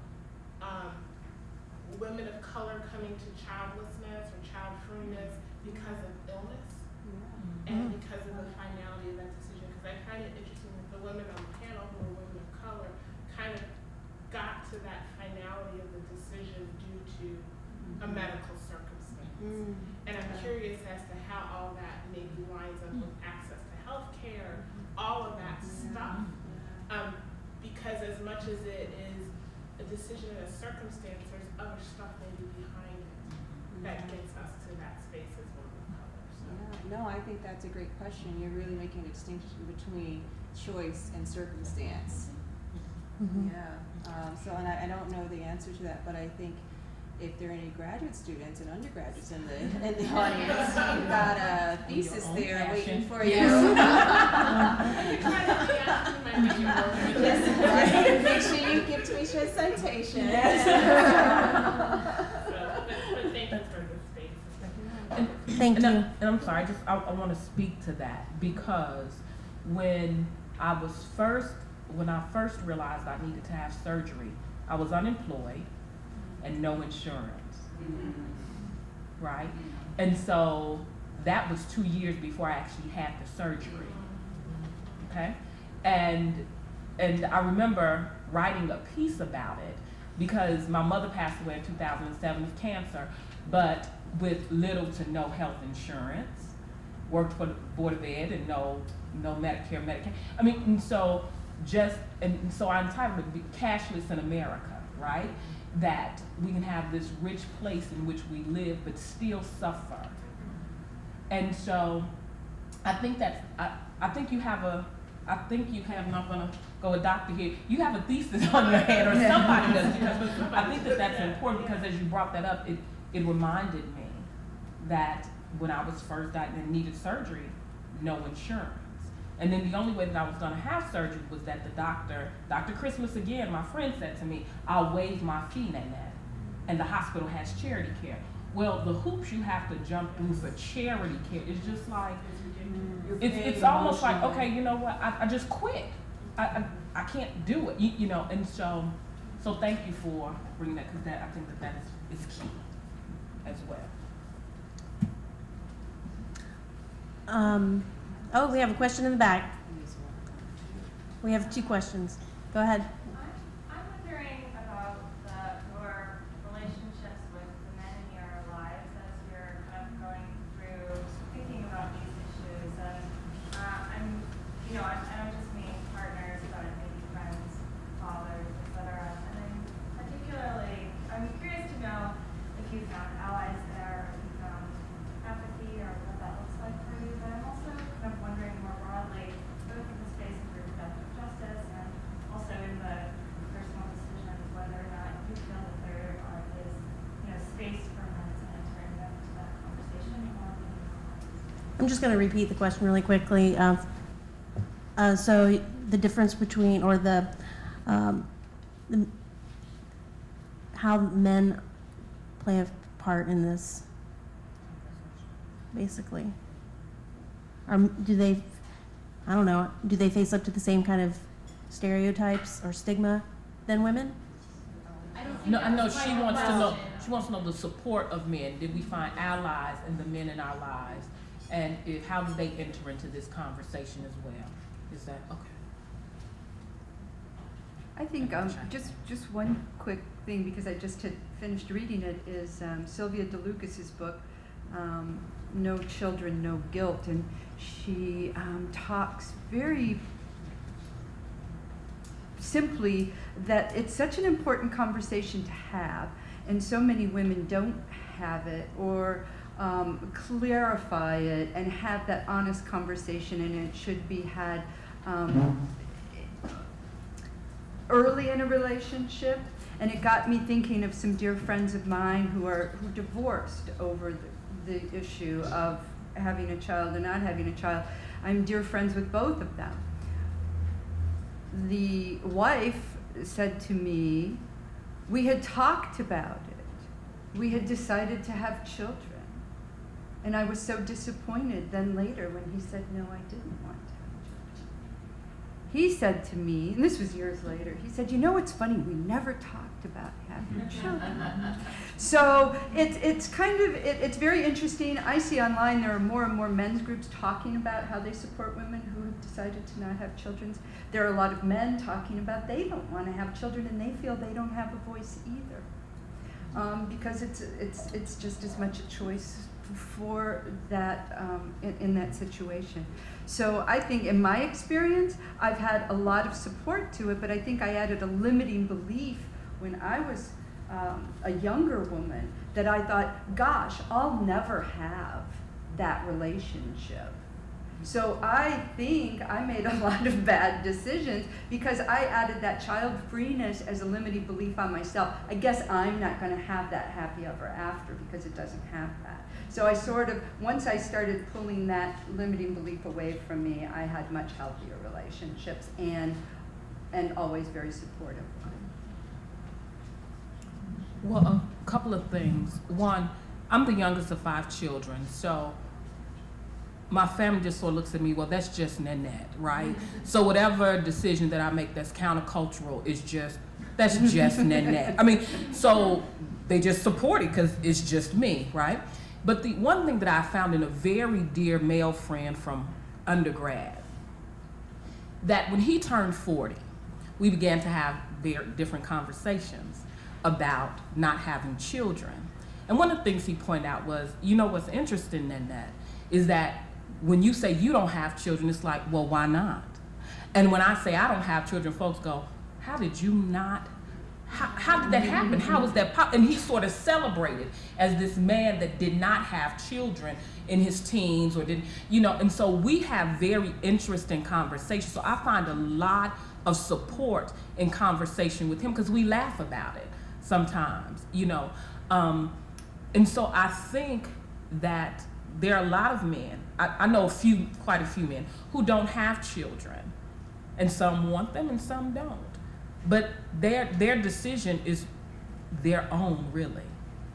[SPEAKER 13] women of color coming to childlessness or childfreeness because of illness and because of the finality of that decision. Because I find it interesting that the women on the panel who are women of color kind of got to that finality of the decision due to a medical circumstance. And I'm curious as to how all that maybe lines up with access to health care, all of that stuff. Because as much as it is a decision and a circumstance, there's other stuff maybe behind it that gets us to that space as women of color. So.
[SPEAKER 11] Yeah, no, I think that's a great question. You're really making a distinction between choice and circumstance. Yeah. So, and I don't know the answer to that, but I think if there are any graduate students and undergraduates in the audience, you've got a thesis there waiting for you. Just make sure you give Tamisha a citation.
[SPEAKER 6] Thank you. And I'm sorry, I want to speak to that because when I first realized I needed to have surgery, I was unemployed and no insurance, right? And so that was 2 years before I actually had the surgery, okay? And I remember writing a piece about it because my mother passed away in 2007 of cancer, but with little to no health insurance, worked for the Board of Ed and no Medicare, Medicaid. I mean, and so I entitled it Cashless in America, right? That we can have this rich place in which we live but still suffer. And so I think you have, I'm not gonna go a doctor here, you have a thesis on your head or somebody does, because I think that's important because as you brought that up, it reminded me that when I was first diagnosed and needed surgery, no insurance. And then the only way that I was gonna have surgery was that the Dr. Christmas again, my friend said to me, I'll waive my fee, Nanette, and the hospital has charity care. Well, the hoops you have to jump through for charity care is just like, it's almost like, okay, you know what, I just quit. I can't do it, you know, and so thank you for bringing that, because I think that is key as well.
[SPEAKER 3] Oh, we have a question in the back. We have 2 questions. Go ahead.
[SPEAKER 14] I'm wondering about your relationships with the men in your lives as you're kind of going through thinking about these issues. And I don't just mean partners, but maybe friends, fathers, etc. And then particularly, I'm curious to know if you found allies there, if you found apathy, or what that looks like for you. But I'm also kind of wondering more broadly, both in the space of reproductive justice and also in the personal decisions, whether or not you feel that there is, space for men to enter into that conversation.
[SPEAKER 3] I'm just going to repeat the question really quickly. So the difference between, or how men play a part in this, basically. Do they face up to the same kind of stereotypes or stigma than women?
[SPEAKER 6] No, she wants to know the support of men. Did we find allies in the men in our lives? And how do they enter into this conversation as well? Is that okay?
[SPEAKER 4] I think just one quick thing, because I just had finished reading it, is Sylvia DeLucas's book, No Children, No Guilt, and she talks very simply that it's such an important conversation to have, and so many women don't have it or clarify it and have that honest conversation, and it should be had early in a relationship. And it got me thinking of some dear friends of mine who divorced over the issue of having a child and not having a child. I'm dear friends with both of them. The wife said to me, We had talked about it. We had decided to have children. And I was so disappointed then later when he said, no, I didn't want to have children. He said to me, and this was years later, he said, you know what's funny? We never talked about having children. So it's kind of, it's very interesting. I see online there are more and more men's groups talking about how they support women who have decided to not have children. There are a lot of men talking about they don't want to have children and they feel they don't have a voice either. Because it's just as much a choice for that in that situation. So I think in my experience, I've had a lot of support to it, but I think I added a limiting belief when I was a younger woman that I thought, gosh, I'll never have that relationship. So I think I made a lot of bad decisions because I added that child-freeness as a limiting belief on myself. I guess I'm not going to have that happy ever after because it doesn't have that. So I sort of, once I started pulling that limiting belief away from me, I had much healthier relationships and always very supportive ones.
[SPEAKER 6] Well, a couple of things. One, I'm the youngest of 5 children, so my family just sort of looks at me, well, that's just Nanette, right? So whatever decision that I make that's countercultural is just, that's just Nanette. I mean, so they just support it because it's just me, right? But the one thing that I found in a very dear male friend from undergrad, that when he turned 40, we began to have very different conversations about not having children. And one of the things he pointed out was, you know what's interesting in that is that when you say you don't have children, it's like, well, why not? And when I say I don't have children, folks go, how did you not? How did that happen? How was that pop? And he sort of celebrated as this man that did not have children in his teens or didn't, you know, and so we have very interesting conversations. So I find a lot of support in conversation with him because we laugh about it sometimes, you know. And so I think that there are a lot of men, I know quite a few men who don't have children, and some want them and some don't. But their decision is their own, really.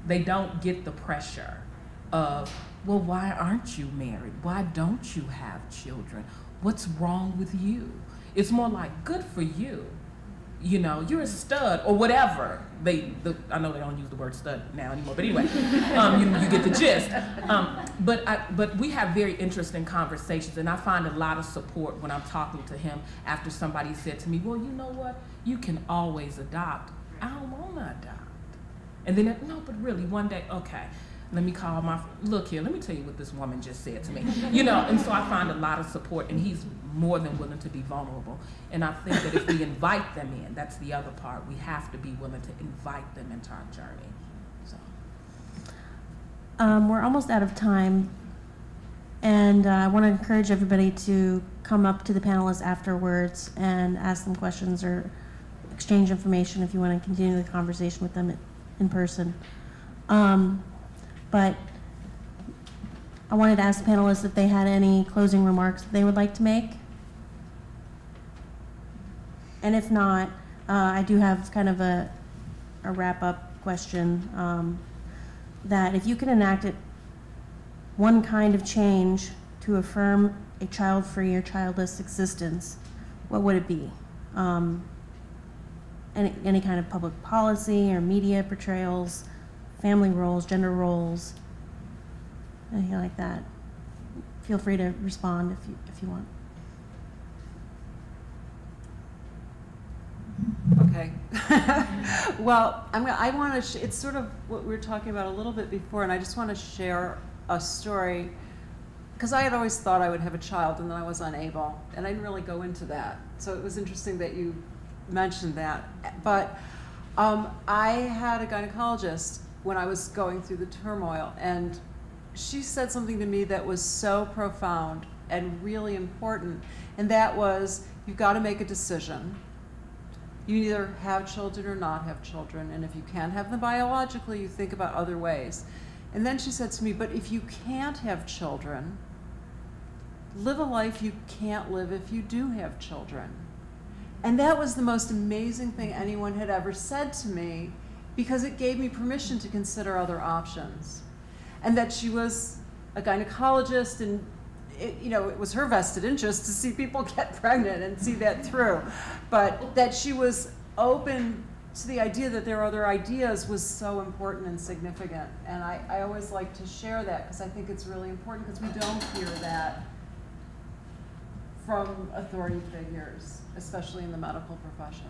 [SPEAKER 6] They don't get the pressure of, well, why aren't you married? Why don't you have children? What's wrong with you? It's more like, good for you. You know, you're a stud or whatever. I know they don't use the word stud now anymore, but anyway, you get the gist. But we have very interesting conversations, and I find a lot of support when I'm talking to him after somebody said to me, well, you know what? You can always adopt. I don't want to adopt. And then, no, but really, one day, okay, let me call look here, let me tell you what this woman just said to me. You know, and so I find a lot of support, and he's more than willing to be vulnerable. And I think that if we invite them in, that's the other part, we have to be willing to invite them into our journey. So.
[SPEAKER 3] We're almost out of time, and I want to encourage everybody to come up to the panelists afterwards and ask them questions or exchange information if you want to continue the conversation with them in person. But I wanted to ask the panelists if they had any closing remarks that they would like to make. And if not, I do have kind of a wrap-up question, that if you could enact one kind of change to affirm a child-free or childless existence, what would it be? Any kind of public policy or media portrayals, family roles, gender roles, anything like that. Feel free to respond if you want.
[SPEAKER 12] Okay. Well, I want to. It's sort of what we were talking about a little bit before, and I just want to share a story because I had always thought I would have a child, and then I was unable, and I didn't really go into that. So it was interesting that you mentioned that. But I had a gynecologist when I was going through the turmoil, and she said something to me that was so profound and really important, and that was, you've got to make a decision. You either have children or not have children, and if you can't have them biologically, you think about other ways. And then she said to me, but if you can't have children, live a life you can't live if you do have children. And that was the most amazing thing anyone had ever said to me. because it gave me permission to consider other options. And that she was a gynecologist, and it was her vested interest to see people get pregnant and see that through. But that she was open to the idea that there are other ideas was so important and significant. And I always like to share that because I think it's really important, because we don't hear that from authority figures, especially in the medical profession.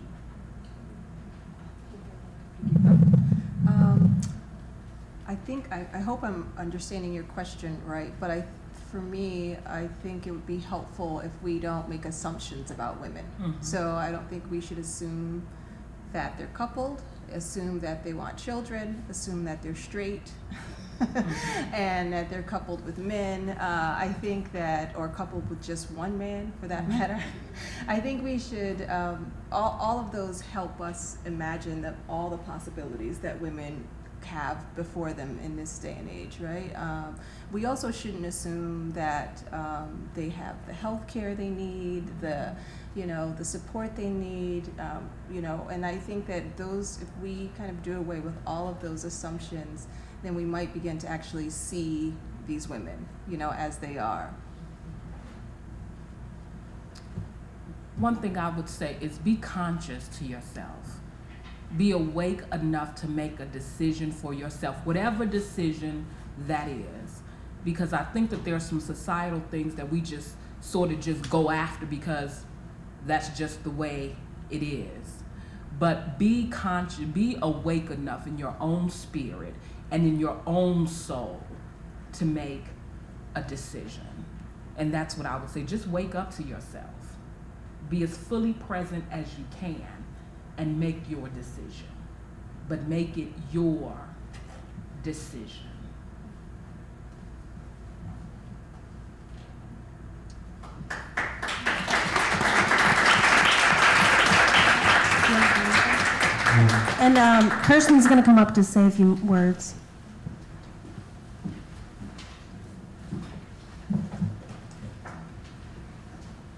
[SPEAKER 11] I hope I'm understanding your question right, but for me, I think it would be helpful if we don't make assumptions about women.
[SPEAKER 6] Mm-hmm.
[SPEAKER 11] So I don't think we should assume that they're coupled, assume that they want children, assume that they're straight, and that they're coupled with men. I think that, or coupled with just one man for that matter. I think we should, all of those help us imagine that all the possibilities that women have before them in this day and age, right? We also shouldn't assume that they have the health care they need, the support they need, and I think that if we kind of do away with all of those assumptions, then we might begin to actually see these women, as they are.
[SPEAKER 6] One thing I would say is be conscious to yourself. Be awake enough to make a decision for yourself, whatever decision that is. Because I think that there are some societal things that we just sort of just go after because that's just the way it is. But be conscious, be awake enough in your own spirit and in your own soul to make a decision. And that's what I would say. Just wake up to yourself. Be as fully present as you can and make your decision. But make it your decision.
[SPEAKER 3] And Kirsten's going to come up to say a few words.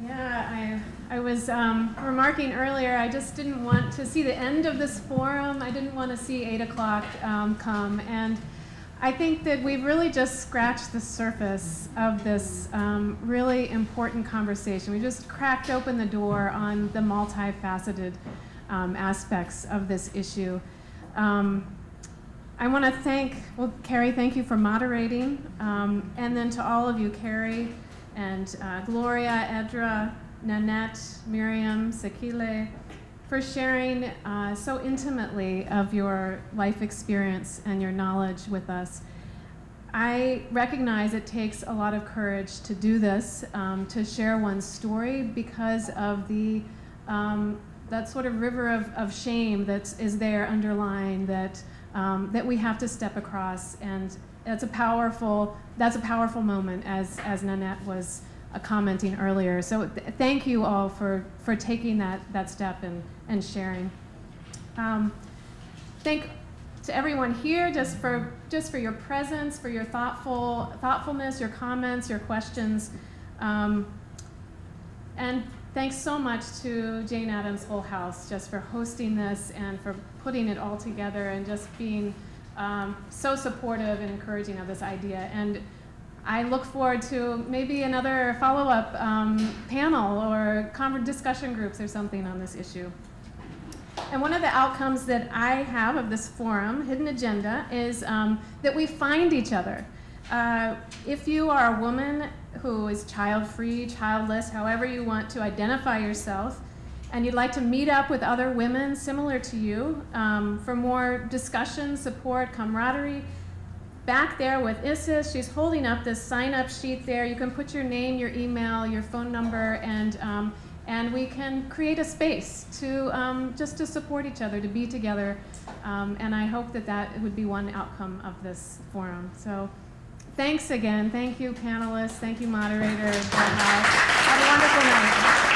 [SPEAKER 2] Yeah, I was remarking earlier, I just didn't want to see the end of this forum. I didn't want to see 8 o'clock come. And I think that we've really just scratched the surface of this really important conversation. We just cracked open the door on the multifaceted aspects of this issue. I want to thank, Carrie, thank you for moderating. And then to all of you, Carrie and Gloria, Edra, Nanette, Miriam, Schaer, for sharing so intimately of your life experience and your knowledge with us. I recognize it takes a lot of courage to do this, to share one's story because of the that sort of river of shame that is there underlying that we have to step across, and that's a powerful moment, as Nanette was commenting earlier. So thank you all for taking that step and sharing. Thank to everyone here just for your presence, for your thoughtfulness, your comments, your questions, and thanks so much to Jane Addams Whole House just for hosting this and for putting it all together and just being so supportive and encouraging of this idea. And I look forward to maybe another follow-up panel or discussion groups or something on this issue. And one of the outcomes that I have of this forum, Hidden Agenda, is that we find each other. If you are a woman who is child-free, childless, however you want to identify yourself, and you'd like to meet up with other women similar to you for more discussion, support, camaraderie, back there with Isis, she's holding up this sign-up sheet there. You can put your name, your email, your phone number, and we can create a space to just to support each other, to be together. And I hope that would be one outcome of this forum. So thanks again. Thank you, panelists. Thank you, moderator. Have a wonderful night.